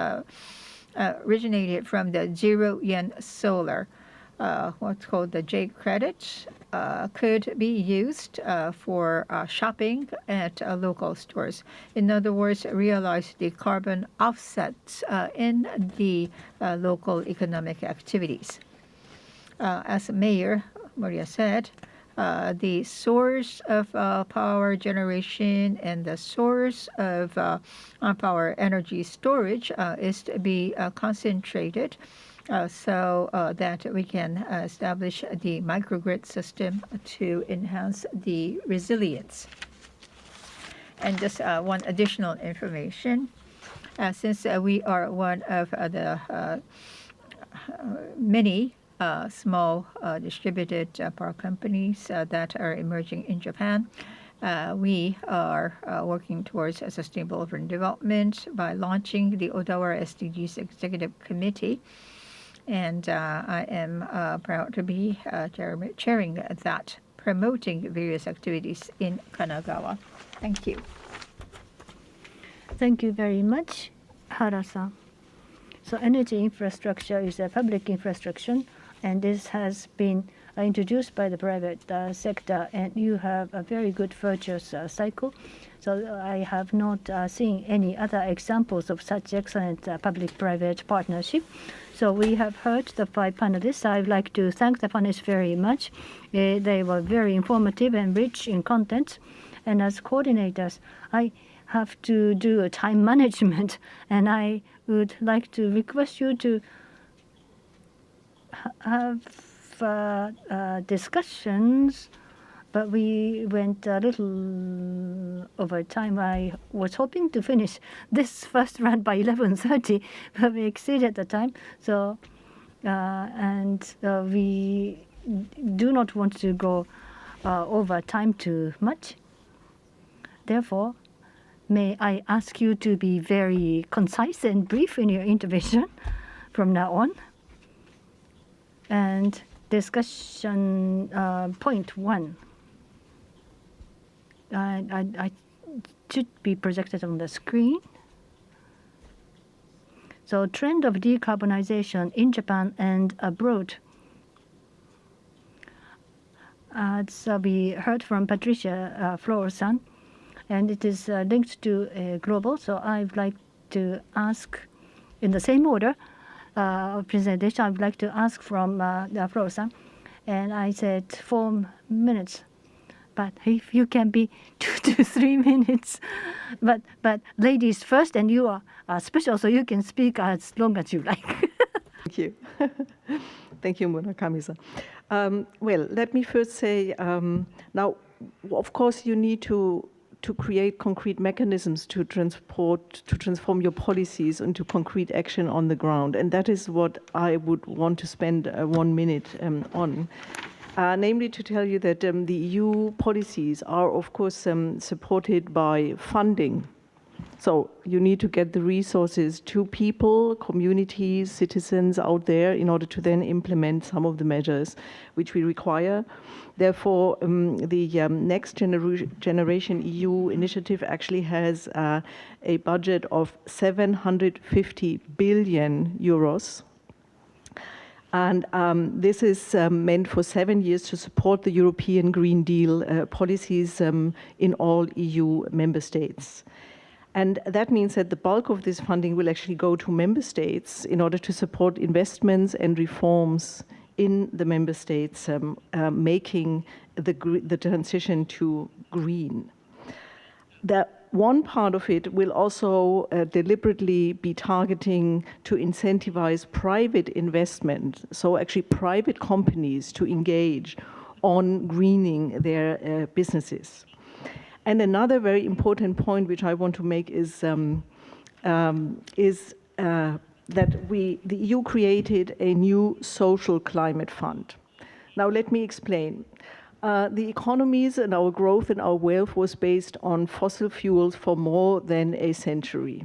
originated from the zero-yen solar. What's called the J credit could be used for shopping at local stores. In other words, realize the carbon offsets in the local economic activities. As Mayor Maria said, the source of power generation and the source of power energy storage is to be concentrated so that we can establish the microgrid system to enhance the resilience. And just one additional information. Since we are one of the many small distributed power companies that are emerging in Japan, we are working towards a sustainable urban development by launching the Odawara SDGs Executive Committee. And I am proud to be chairing that, promoting various activities in Kanagawa. Thank you. Thank you very much, Hara-san. So energy infrastructure is a public infrastructure, and this has been introduced by the private sector, and you have a very good virtuous cycle. So I have not seen any other examples of such excellent public-private partnership. So we have heard the 5 panelists. I would like to thank the panelists very much. They were very informative and rich in content. And as coordinators, I have to do a time management, and I would like to request you to have discussions, but we went a little over time. I was hoping to finish this first round by 11:30, but we exceeded the time. So, we do not want to go over time too much. Therefore, may I ask you to be very concise and brief in your intervention from now on. And discussion point 1. I should be projected on the screen. So, trend of decarbonization in Japan and abroad. As we heard from Patricia Flores-san, and it is linked to global. So I would like to ask, in the same order of presentation, I would like to ask from Flores-san. And I said 4 minutes, but if you can be 2 to 3 minutes, but ladies first, and you are special, so you can speak as long as you like. Thank you. Thank you, Murakami-san. Well, let me first say, now, of course, you need to create concrete mechanisms to transform your policies into concrete action on the ground. And that is what I would want to spend 1 minute on. Namely to tell you that the EU policies are, of course, supported by funding. So you need to get the resources to people, communities, citizens out there in order to then implement some of the measures which we require. Therefore, the Next Generation EU initiative actually has a budget of 750 billion euros. And this is meant for 7 years to support the European Green Deal policies in all EU member states. And that means that the bulk of this funding will actually go to member states in order to support investments and reforms in the member states, making the transition to green. one part of it will also deliberately be targeting to incentivize private investment, so actually private companies to engage on greening their businesses. And another very important point which I want to make is that the EU created a new social climate fund. Now let me explain. The economies and our growth and our wealth was based on fossil fuels for more than a century.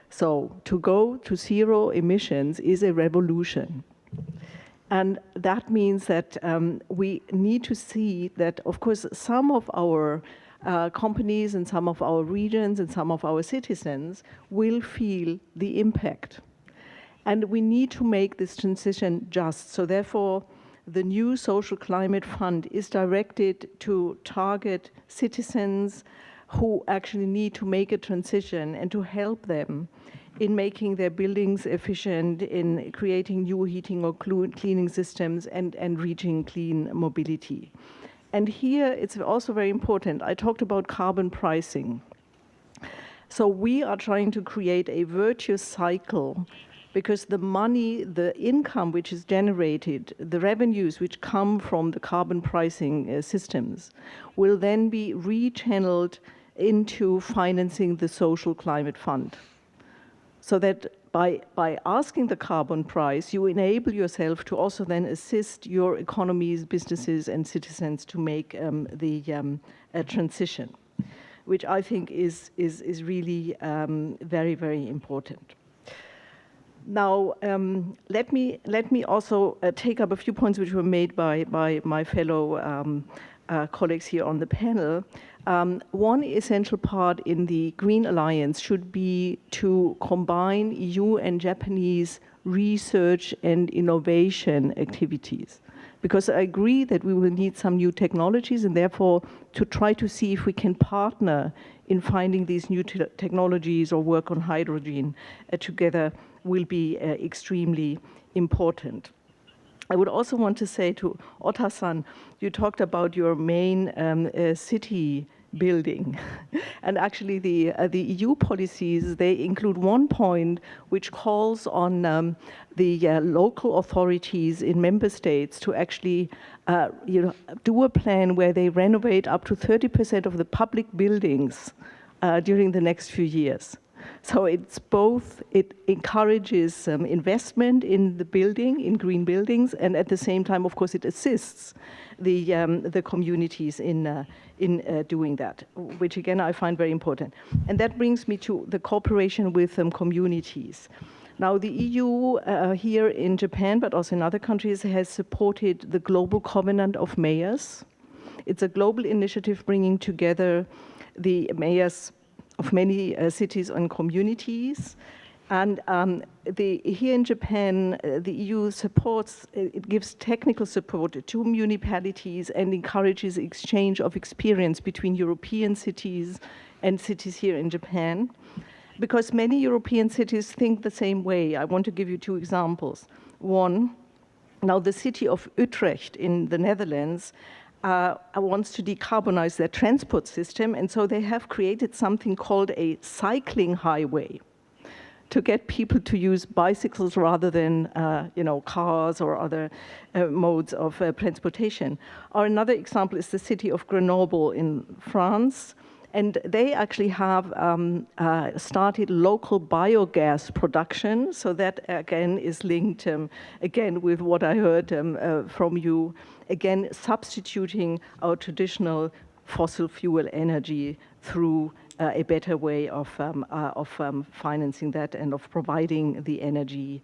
So to go to zero emissions is a revolution. And that means that we need to see that, of course, some of our companies and some of our regions and some of our citizens will feel the impact. And we need to make this transition just. So therefore, the new social climate fund is directed to target citizens who actually need to make a transition and to help them in making their buildings efficient, in creating new heating or cleaning systems, and reaching clean mobility. And here it's also very important. I talked about carbon pricing. So we are trying to create a virtuous cycle, because the money, the income which is generated, the revenues which come from the carbon pricing systems will then be rechanneled into financing the social climate fund. So that by asking the carbon price, you enable yourself to also then assist your economies, businesses, and citizens to make the transition, which I think is really very, very important. Now, let me also take up a few points which were made by my fellow colleagues here on the panel. One essential part in the Green Alliance should be to combine EU and Japanese research and innovation activities. Because I agree that we will need some new technologies, and therefore to try to see if we can partner in finding these new technologies or work on hydrogen together will be extremely important. I would also want to say to Ota-san, you talked about your main city building. And actually the EU policies, they include one point which calls on the local authorities in member states to actually do a plan where they renovate up to 30% of the public buildings during the next few years. So it's both, it encourages investment in the building, in green buildings, and at the same time, of course, it assists the communities in doing that, which again I find very important. And that brings me to the cooperation with communities. Now the EU here in Japan, but also in other countries, has supported the Global Covenant of Mayors. It's a global initiative bringing together the mayors of many cities and communities. And here in Japan, the EU supports, it gives technical support to municipalities and encourages exchange of experience between European cities and cities here in Japan. Because many European cities think the same way. I want to give you two examples. One, now the city of Utrecht in the Netherlands wants to decarbonize their transport system, and so they have created something called a cycling highway to get people to use bicycles rather than cars or other modes of transportation. Or another example is the city of Grenoble in France, and they actually have started local biogas production. So that again is linked again with what I heard from you. Again, substituting our traditional fossil fuel energy through a better way of financing that and of providing the energy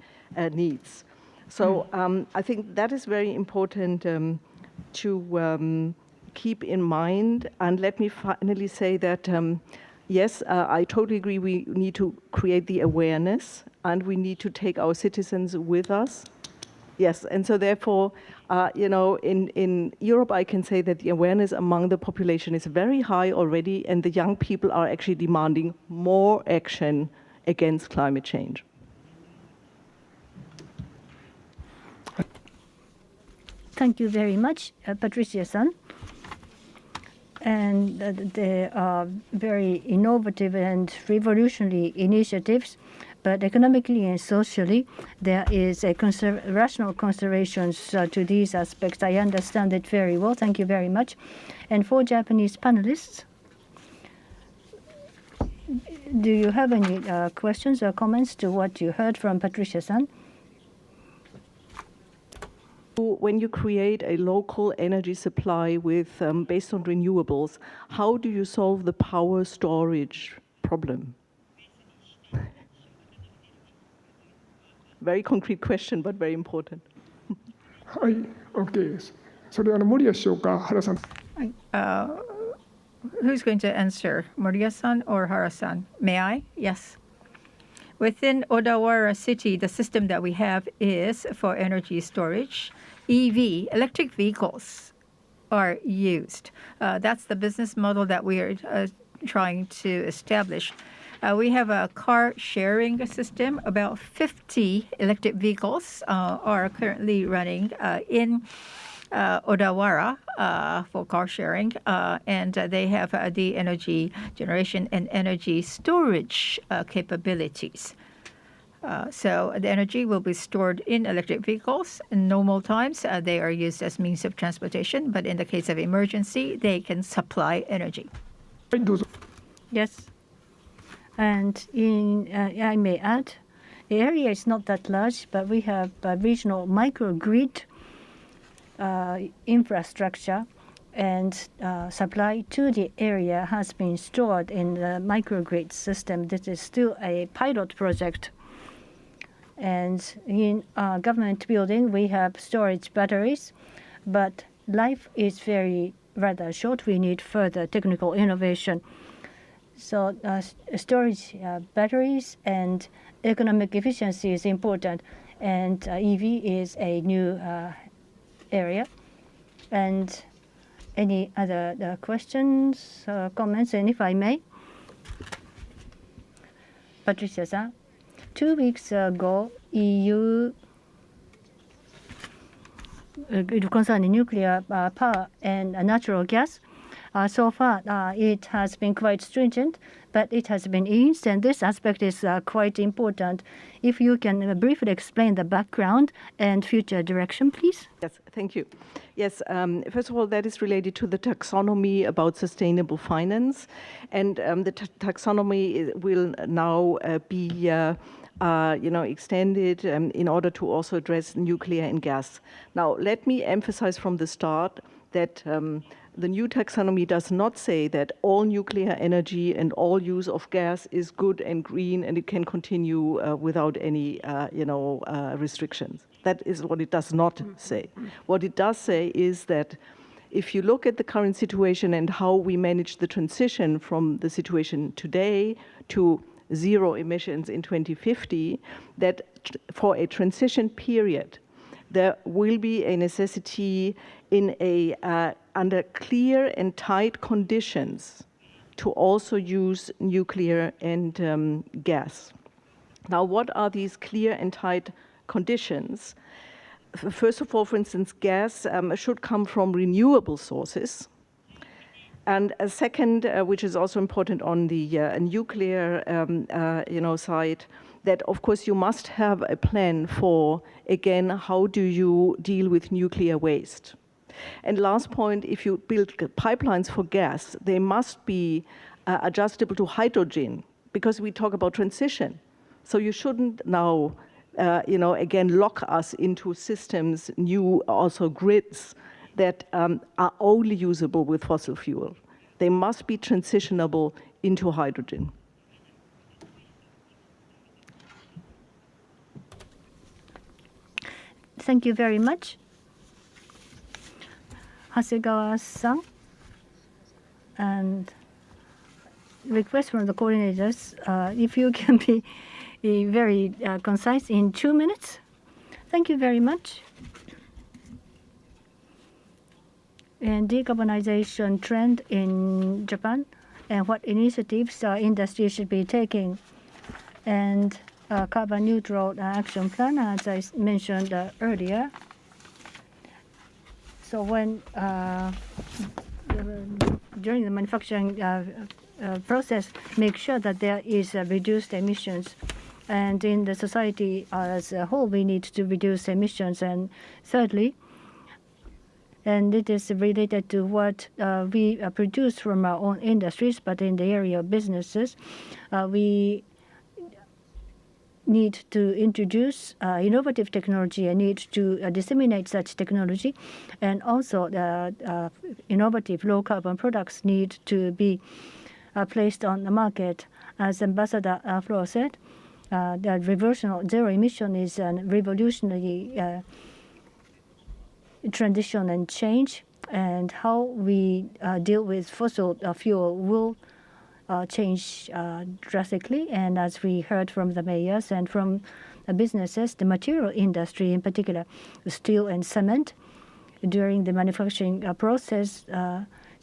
needs. So I think that is very important to keep in mind. And let me finally say that, yes, I totally agree we need to create the awareness and we need to take our citizens with us. Yes, and so therefore, in Europe, I can say that the awareness among the population is very high already, and the young people are actually demanding more action against climate change. Thank you very much, Patricia-san. And there are very innovative and revolutionary initiatives, but economically and socially, there is a rational considerations to these aspects. I understand it very well. Thank you very much. And for Japanese panelists, do you have any questions or comments to what you heard from Patricia-san? When you create a local energy supply with based on renewables, how do you solve the power storage problem? Very concrete question, but very important. はい、OK です。それ森谷首相か原さん。Who's going to answer, Moriya-san or Hara-san? May I? Yes. Within Odawara City, the system that we have is for energy storage. EV, electric vehicles, are used. That's the business model that we are trying to establish. We have a car sharing system. About 50 electric vehicles are currently running in Odawara for car sharing, and they have the energy generation and energy storage capabilities. So the energy will be stored in electric vehicles. In normal times, they are used as means of transportation, but in the case of emergency, they can supply energy. はい、どうぞ。 Yes. And I may add, the area is not that large, but we have a regional microgrid infrastructure, and supply to the area has been stored in the microgrid system. This is still a pilot project. And in our government building, we have storage batteries, but life is rather short. We need further technical innovation. So storage batteries and economic efficiency is important, and EV is a new area. And any other questions, comments, and if I may? Patricia-san, 2 weeks ago, EU concerning nuclear power and natural gas. So far, it has been quite stringent, but it has been eased, and this aspect is quite important. If you can briefly explain the background and future direction, please. Yes, thank you. Yes, first of all, that is related to the taxonomy about sustainable finance, and the taxonomy will now be extended in order to also address nuclear and gas. Now, let me emphasize from the start that the new taxonomy does not say that all nuclear energy and all use of gas is good and green and it can continue without any restrictions. That is what it does not say. What it does say is that if you look at the current situation and how we manage the transition from the situation today to zero emissions in 2050, that for a transition period, there will be a necessity in under clear and tight conditions to also use nuclear and gas. Now, what are these clear and tight conditions? First of all, for instance, gas should come from renewable sources. And a second, which is also important on the nuclear side, that of course you must have a plan for, again, how do you deal with nuclear waste. And last point, if you build pipelines for gas, they must be adjustable to hydrogen, because we talk about transition. So you shouldn't now, again, lock us into systems, new also grids that are only usable with fossil fuel. They must be transitionable into hydrogen. Thank you very much. Hasegawa-san, and request from the coordinators, if you can be very concise in 2 minutes. Thank you very much. And decarbonization trend in Japan, and what initiatives industry should be taking, and carbon neutral action plan, as I mentioned earlier. So when during the manufacturing process, make sure that there is reduced emissions. And in the society as a whole, we need to reduce emissions. And thirdly, and it is related to what we produce from our own industries, but in the area of businesses, we need to introduce innovative technology and need to disseminate such technology. And also innovative low-carbon products need to be placed on the market. As Ambassador Flo said, the reversional zero emission is a revolutionary transition and change, and how we deal with fossil fuel will change drastically. And as we heard from the mayors and from the businesses, the material industry in particular, steel and cement, during the manufacturing process,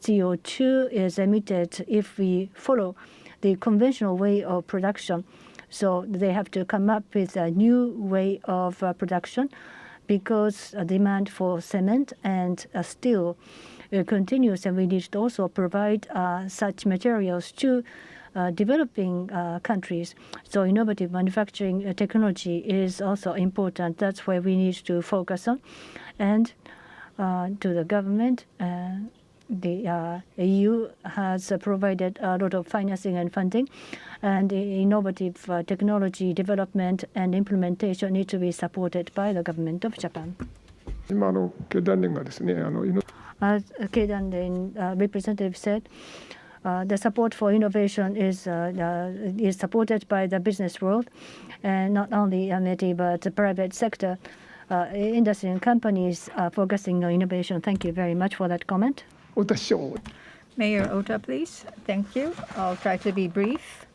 CO2 is emitted if we follow the conventional way of production. So they have to come up with a new way of production, because demand for cement and steel continues, and we need to also provide such materials to developing countries. So innovative manufacturing technology is also important. That's where we need to focus on. And to the government, the EU has provided a lot of financing and funding, and innovative technology development and implementation need to be supported by the government of Japan. 今経団連がですねAs Keidanren representative said, the support for innovation is supported by the business world, and not only METI but the private sector, industry and companies are focusing on innovation. Thank you very much for that comment. 太田市長 Mayor Ota, please. Thank you. I'll try to be brief.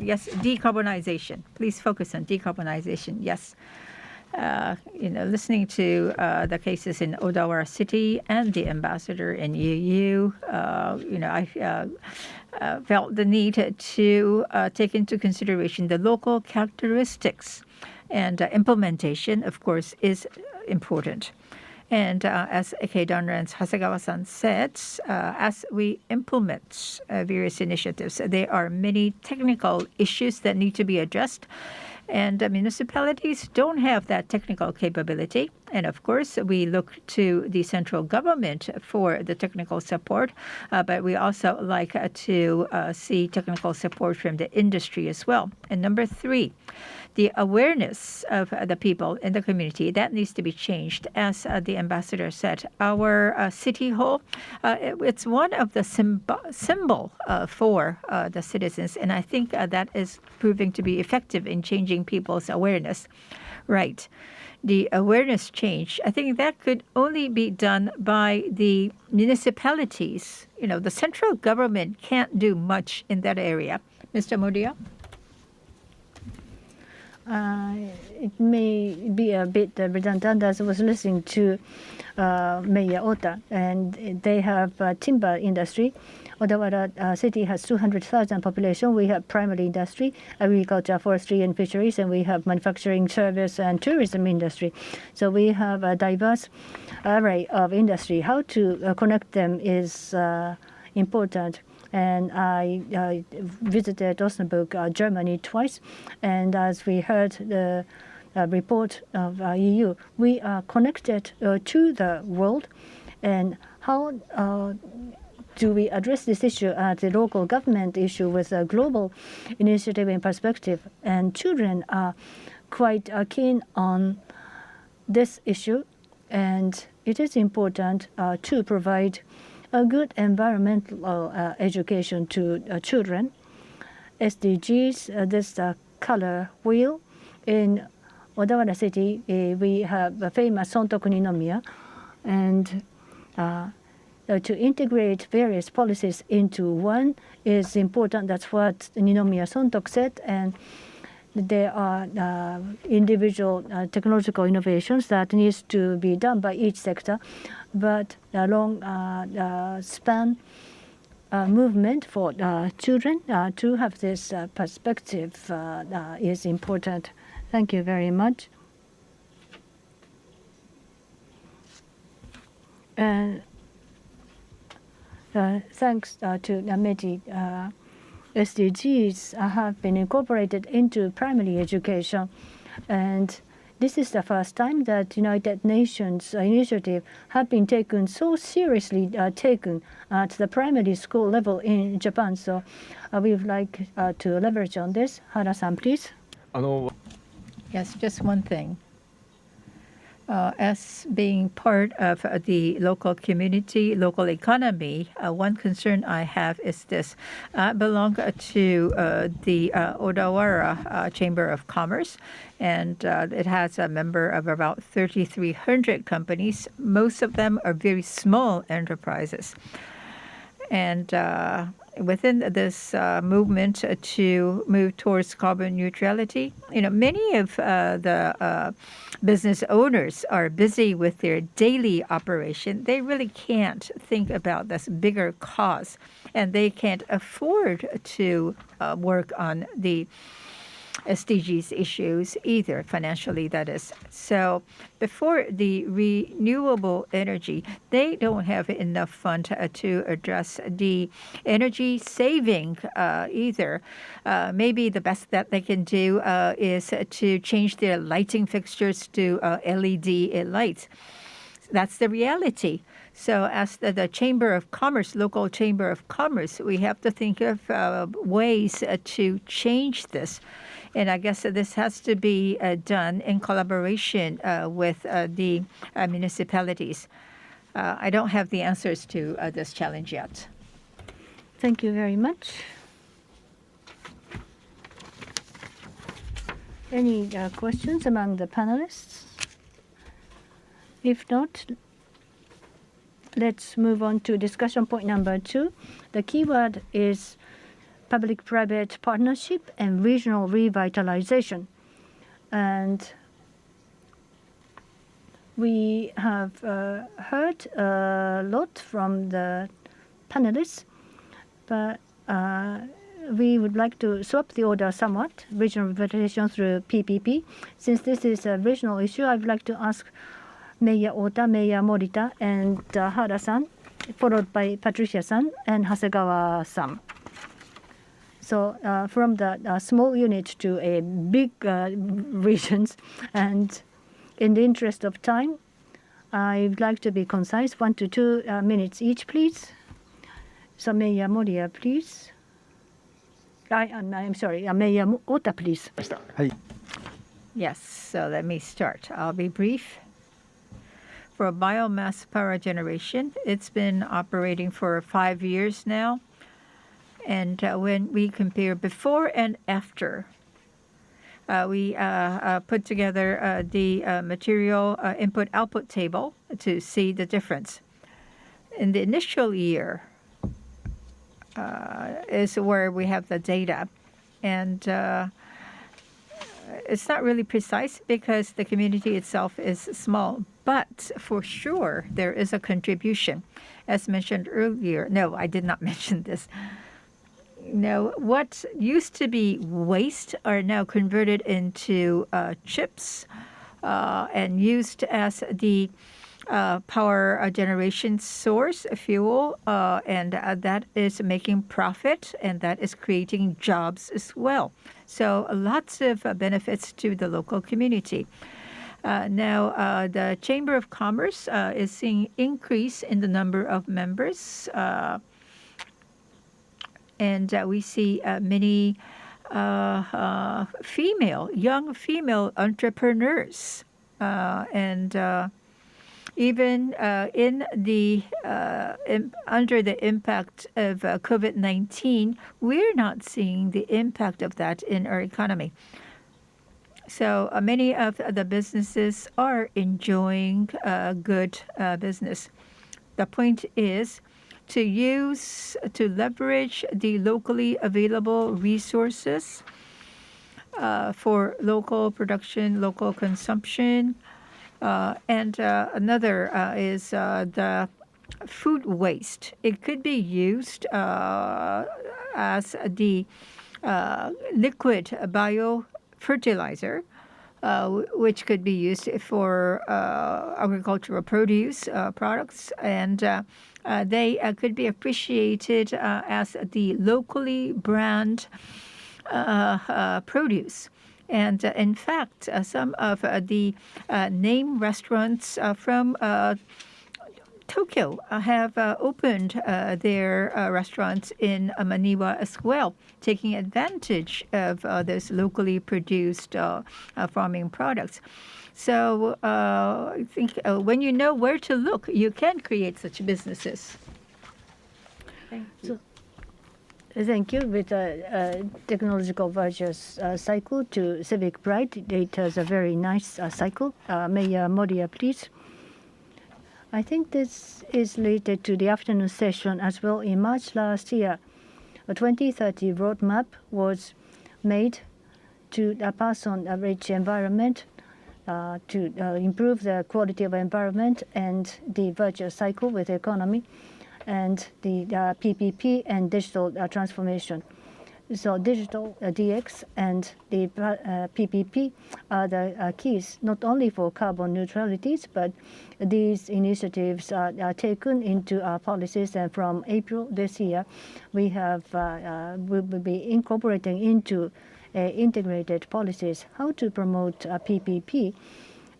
Yes, decarbonization. Please focus on decarbonization. Yes. Listening to the cases in Odawara City and the ambassador in EU, I felt the need to take into consideration the local characteristics, and implementation, of course, is important. And as Keidanren's Hasegawa-san said, as we implement various initiatives, there are many technical issues that need to be addressed. And municipalities don't have that technical capability. And of course, we look to the central government for the technical support. But we also like to see technical support from the industry as well. And number 3, the awareness of the people in the community, that needs to be changed. As the ambassador said, our city hall, it's one of the symbol for the citizens. And I think that is proving to be effective in changing people's awareness. Right. The awareness change, I think that could only be done by the municipalities. The central government can't do much in that area. Mr. Modiya? It may be a bit redundant, as I was listening to Mayor Ota, and they have timber industry. Odawara City has 200,000 population. We have primary industry, agriculture, forestry, and fisheries, and we have manufacturing, service, and tourism industry. So we have a diverse array of industry. How to connect them is important. And I visited Osnabrück, Germany twice, and as we heard the report of EU, we are connected to the world. And how do we address this issue as a local government issue with a global initiative in perspective? And children are quite keen on this issue, and it is important to provide a good environmental education to children. SDGs, this color wheel in Odawara City, we have a famous Sontoku Ninomiya, and to integrate various policies into one is important. That's what Ninomiya Sontoku said, and there are individual technological innovations that needs to be done by each sector, but the long span movement for children to have this perspective is important. Thank you very much. thanks to METI, SDGs have been incorporated into primary education. And this is the first time that United Nations initiative have been taken so seriously taken at the primary school level in Japan. So we would like to leverage on this. Hara-san, please. Yes, just one thing. As being part of the local community, local economy, one concern I have is this. I belong to the Odawara Chamber of Commerce, and it has a member of about 3,300 companies. Most of them are very small enterprises. And within this movement to move towards carbon neutrality, many of the business owners are busy with their daily operation. They really can't think about this bigger cause, and they can't afford to work on the SDGs issues either, financially, that is. So before the renewable energy, they don't have enough fund to address the energy saving either. Maybe the best that they can do is to change their lighting fixtures to LED lights. That's the reality. So as the Chamber of Commerce, local Chamber of Commerce, we have to think of ways to change this. And I guess this has to be done in collaboration with the municipalities. I don't have the answers to this challenge yet. Thank you very much. Any questions among the panelists? If not, let's move on to discussion point number 2. The keyword is public-private partnership and regional revitalization. And we have heard a lot from the panelists, but we would like to swap the order somewhat, regional revitalization through PPP. Since this is a regional issue, I would like to ask Mayor Ota, Mayor Morita, and Hara-san, followed by Patricia-san and Hasegawa-san. So from the small unit to a big regions, and in the interest of time, I'd like to be concise, 1 to 2 minutes each, please. So Mayor Moria, please. I'm sorry, Mayor Ota, please. Yes, so let me start. I'll be brief. For biomass power generation, it's been operating for 5 years now. And when we compare before and after, we put together the material input-output table to see the difference. In the initial year is where we have the data. And it's not really precise because the community itself is small. But for sure, there is a contribution. As mentioned earlier, no, I did not mention this. No, what used to be waste are now converted into chips and used as the power generation source, fuel, and that is making profit, and that is creating jobs as well. So lots of benefits to the local community. Now, the Chamber of Commerce is seeing increase in the number of members, and we see many young female entrepreneurs, and even in the under the impact of COVID-19, we're not seeing the impact of that in our economy. So many of the businesses are enjoying good business. The point is to leverage the locally available resources for local production, local consumption. And another is the food waste. It could be used as the liquid biofertilizer which could be used for agricultural produce products, and they could be appreciated as the locally brand produce. And in fact, some of the name restaurants from Tokyo have opened their restaurants in Maniba as well, taking advantage of those locally produced farming products. So I think when you know where to look, you can create such businesses. Thank you. Thank you. With a technological virtuous cycle to civic pride, it is a very nice cycle. Mayor Moriya, please. I think this is related to the afternoon session as well. In March last year, a 2030 roadmap was made to pass on a rich environment, to improve the quality of environment and the virtuous cycle with the economy, and the PPP and digital transformation. So digital DX and the PPP are the keys, not only for carbon neutralities, but these initiatives are taken into our policies. And from April this year, we have will be incorporating into integrated policies how to promote PPP.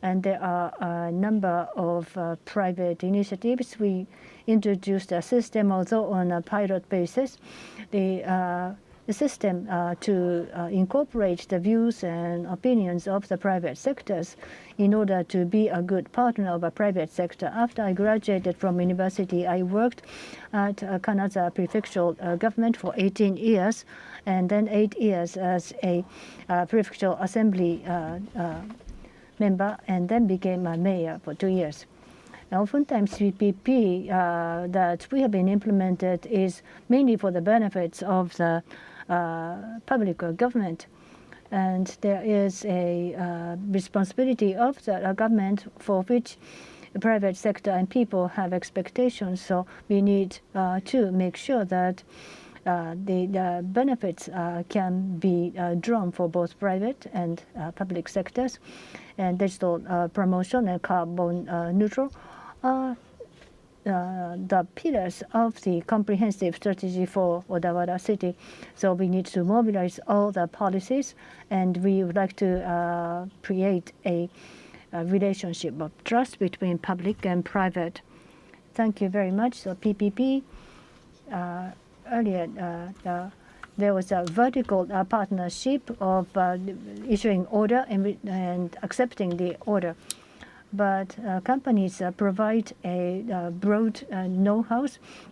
And there are a number of private initiatives. We introduced a system, although on a pilot basis, the system to incorporate the views and opinions of the private sectors in order to be a good partner of a private sector. After I graduated from university, I worked at Kanazawa Prefectural government for 18 years, and then 8 years as a prefectural assembly member, and then became a mayor for 2 years. Oftentimes, PPP that we have been implemented is mainly for the benefits of the public government. And there is a responsibility of the government for which the private sector and people have expectations. So we need to make sure that the benefits can be drawn for both private and public sectors. And digital promotion and carbon neutral are the pillars of the comprehensive strategy for Odawara City. So we need to mobilize all the policies, and we would like to create a relationship of trust between public and private. Thank you very much. So PPP, earlier there was a vertical partnership of issuing order and accepting the order. But companies provide a broad know-how,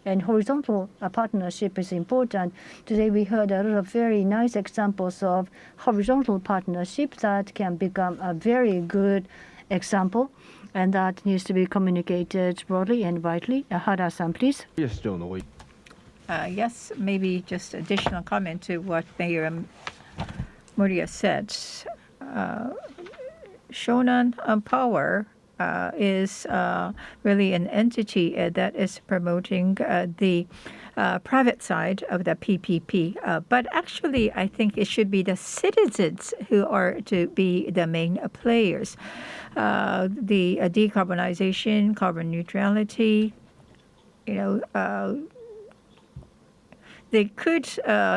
and horizontal partnership is important. Today we heard a lot of very nice examples of horizontal partnership that can become a very good example, and that needs to be communicated broadly and widely. Hara-san, please. Yes, maybe just additional comment to what Mayor Moriya said. Shonan Power is really an entity that is promoting the private side of the PPP. But actually, I think it should be the citizens who are to be the main players. The decarbonization, carbon neutrality, they could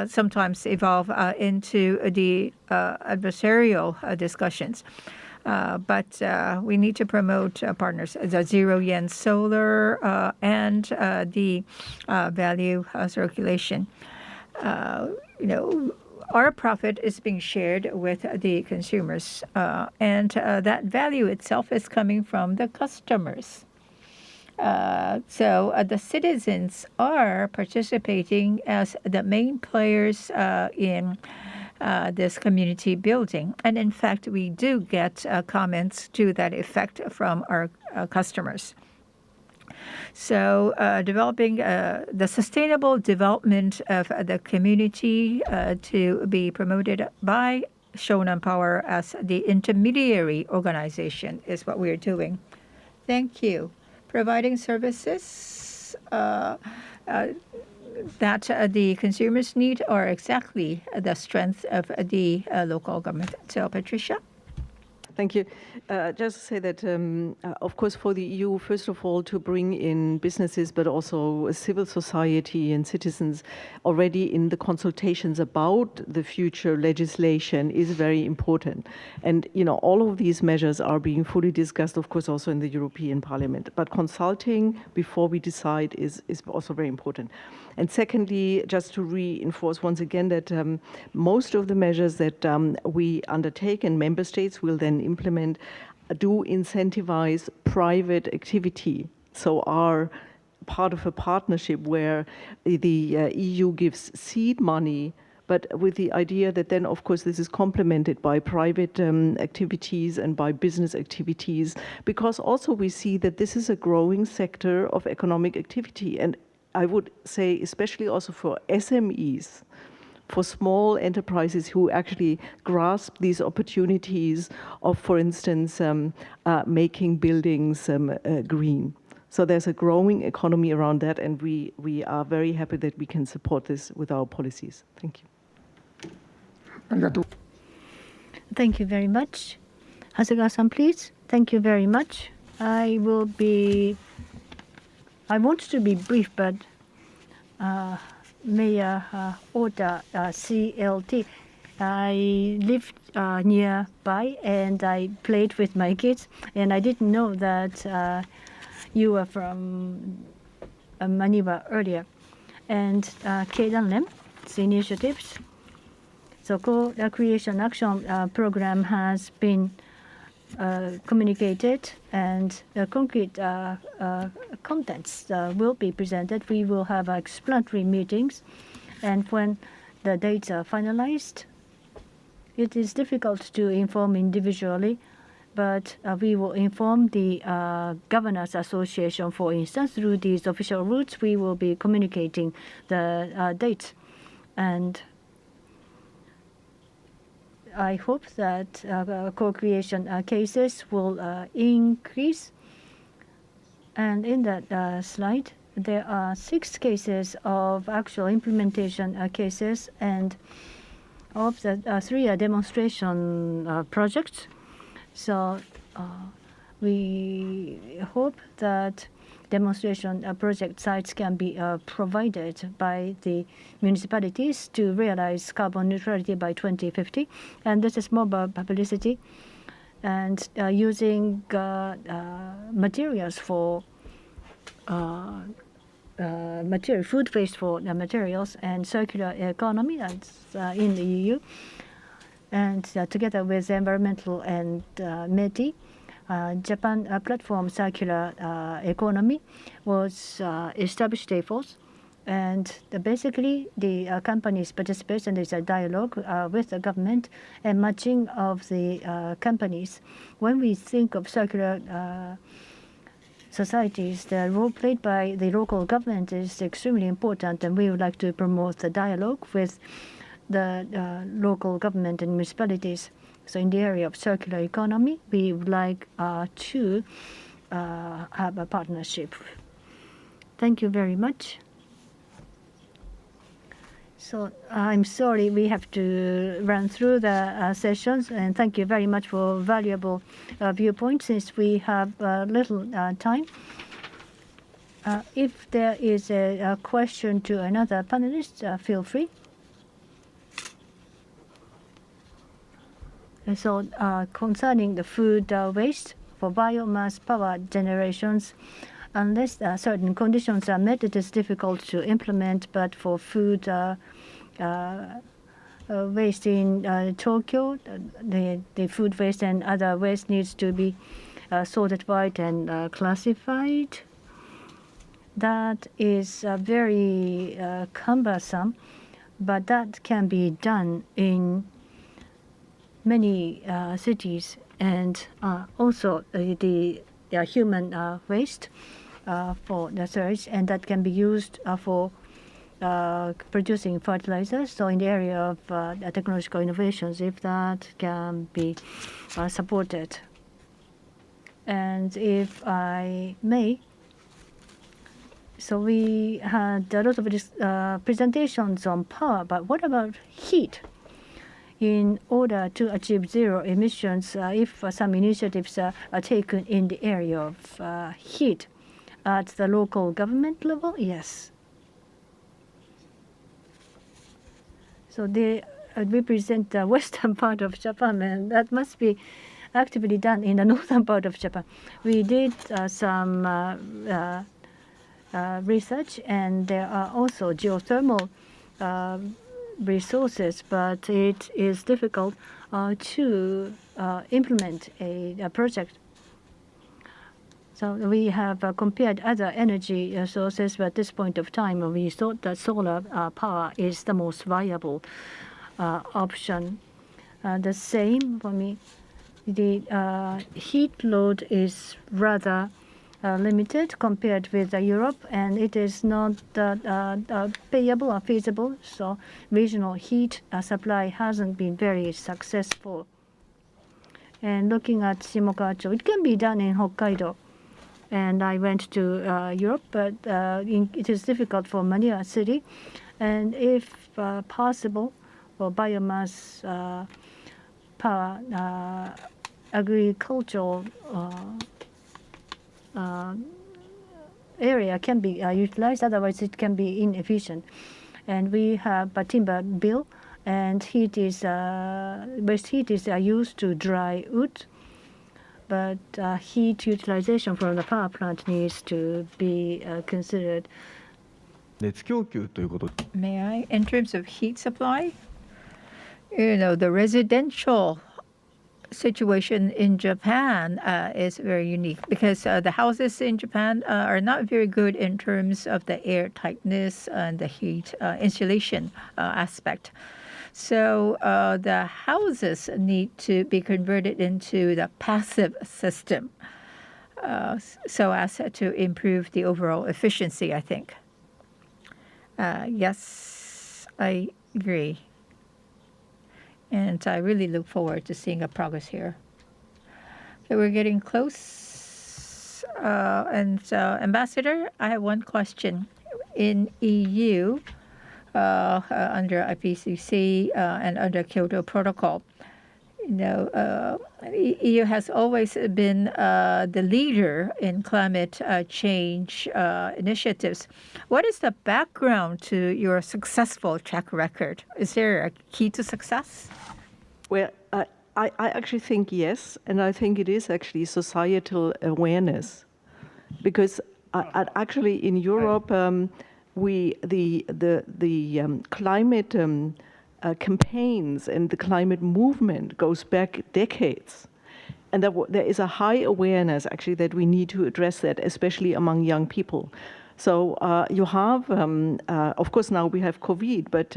sometimes evolve into the adversarial discussions. But we need to promote partners, the zero-yen solar and the value circulation. Our profit is being shared with the consumers, and that value itself is coming from the customers. So the citizens are participating as the main players in this community building. And in fact, we do get comments to that effect from our customers. So developing the sustainable development of the community to be promoted by Shonan Power as the intermediary organization is what we're doing. Thank you. Providing services that the consumers need are exactly the strength of the local government. So, Patricia? Thank you. Just to say that, of course, for the EU, first of all, to bring in businesses, but also civil society and citizens already in the consultations about the future legislation is very important. And, all of these measures are being fully discussed, of course, also in the European Parliament. But consulting before we decide is also very important. And secondly, just to reinforce once again that most of the measures that we undertake and member states will then implement do incentivize private activity. So are part of a partnership where the EU gives seed money, but with the idea that then, of course, this is complemented by private activities and by business activities, because also we see that this is a growing sector of economic activity. And I would say, especially also for SMEs, for small enterprises who actually grasp these opportunities of, for instance, making buildings green. So there's a growing economy around that, and we are very happy that we can support this with our policies. Thank you. ありがとう。 Thank you very much. Hasegawa-san, please. Thank you very much. I want to be brief, but Mayor Ota, CLT, I lived nearby and I played with my kids, and I didn't know that you were from Maniba earlier. And K-Danlem's initiatives. So co-creation action program has been communicated, and concrete contents will be presented. We will have explanatory meetings, and when the dates are finalized, it is difficult to inform individually, but we will inform the Governors Association, for instance, through these official routes. We will be communicating the dates, and I hope that co-creation cases will increase. And in that slide, there are 6 cases of actual implementation cases, and of the 3 demonstration projects. So we hope that demonstration project sites can be provided by the municipalities to realize carbon neutrality by 2050. And this is more about publicity and using materials for food waste for materials and circular economy. That's in the EU. And together with environmental and METI, Japan platform circular economy was established efforts, and basically the companies participate, and there's a dialogue with the government and matching of the companies. When we think of circular societies, the role played by the local government is extremely important, and we would like to promote the dialogue with the local government and municipalities. So in the area of circular economy, we would like to have a partnership. Thank you very much. So I'm sorry we have to run through the sessions, and thank you very much for valuable viewpoints since we have little time. If there is a question to another panelist, feel free. So concerning the food waste for biomass power generations, unless certain conditions are met, it is difficult to implement. But for food waste in Tokyo, the food waste and other waste needs to be sorted out and classified. That is very cumbersome, but that can be done in many cities, and also the human waste for the storage, and that can be used for producing fertilizers. So in the area of technological innovations, if that can be supported. And if I may, so we had a lot of presentations on power, but what about heat? in order to achieve zero emissions, if some initiatives are taken in the area of heat at the local government level, yes. So they represent the western part of Japan, and that must be actively done in the northern part of Japan. We did some research, and there are also geothermal resources, but it is difficult to implement a project. So we have compared other energy sources, but at this point of time, we thought that solar power is the most viable option. The same for me. The heat load is rather limited compared with Europe, and it is not payable or feasible. So regional heat supply hasn't been very successful. And looking at Shimogacho, it can be done in Hokkaido. And I went to Europe, but it is difficult for Maniba city. And if possible, for biomass power, agricultural area can be utilized. Otherwise, it can be inefficient. And we have a timber bill, and heat is waste heat is used to dry wood. But heat utilization from the power plant needs to be considered. 熱供給ということ。 May I? In terms of heat supply, the residential situation in Japan is very unique because the houses in Japan are not very good in terms of the air tightness and the heat insulation aspect. So the houses need to be converted into the passive system so as to improve the overall efficiency, I think. Yes, I agree. And I really look forward to seeing a progress here. Okay, we're getting close. Ambassador, I have one question. In EU, under IPCC and under Kyoto Protocol, EU has always been the leader in climate change initiatives. What is the background to your successful track record? Is there a key to success? Well, I actually think yes, and I think it is actually societal awareness, because actually in Europe, the climate campaigns and the climate movement goes back decades. And there is a high awareness, actually, that we need to address that, especially among young people. So you have, of course, now we have COVID, but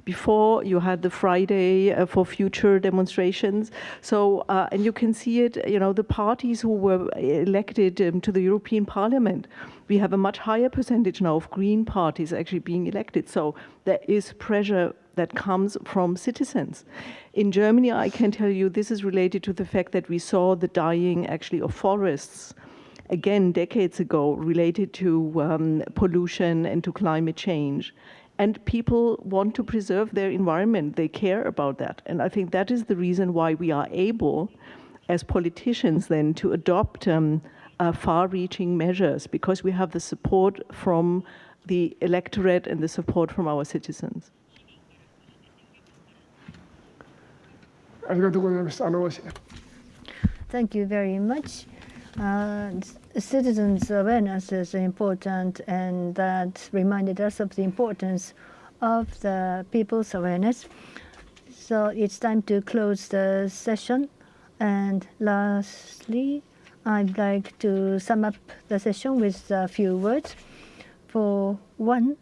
before you had the Friday for Future demonstrations. So, and you can see it, the parties who were elected to the European Parliament, we have a much higher percentage now of green parties actually being elected. So there is pressure that comes from citizens. In Germany, I can tell you this is related to the fact that we saw the dying actually of forests, again, decades ago, related to pollution and to climate change. And people want to preserve their environment. They care about that. And I think that is the reason why we are able, as politicians then, to adopt far-reaching measures, because we have the support from the electorate and the support from our citizens. ありがとうございました。 Thank you very much. Citizens' awareness is important, and that reminded us of the importance of the people's awareness. So it's time to close the session. And lastly, I'd like to sum up the session with a few words. For one,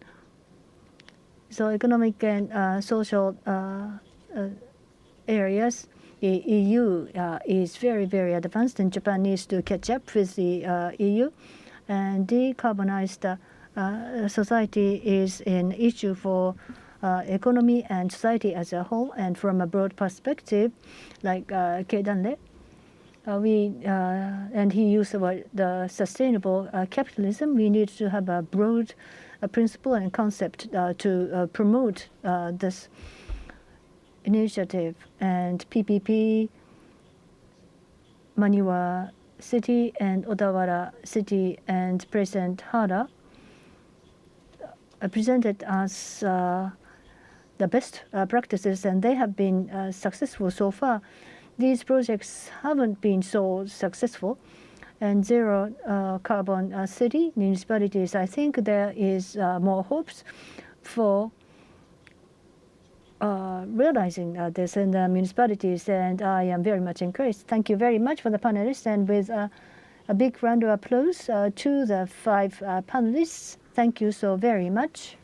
so economic and social areas, the EU is very, very advanced, and Japan needs to catch up with the EU. And decarbonized society is an issue for economy and society as a whole. And from a broad perspective, like Keidanre, and he used the word the sustainable capitalism. We need to have a broad principle and concept to promote this. initiative and PPP, Maniwa City and Odawara City and President Hara presented us the best practices, and they have been successful so far. These projects haven't been so successful. And zero carbon city municipalities, I think there is more hopes for realizing this in the municipalities, and I am very much encouraged. Thank you very much for the panelists, and with a big round of applause to the 5 panelists. Thank you so very much.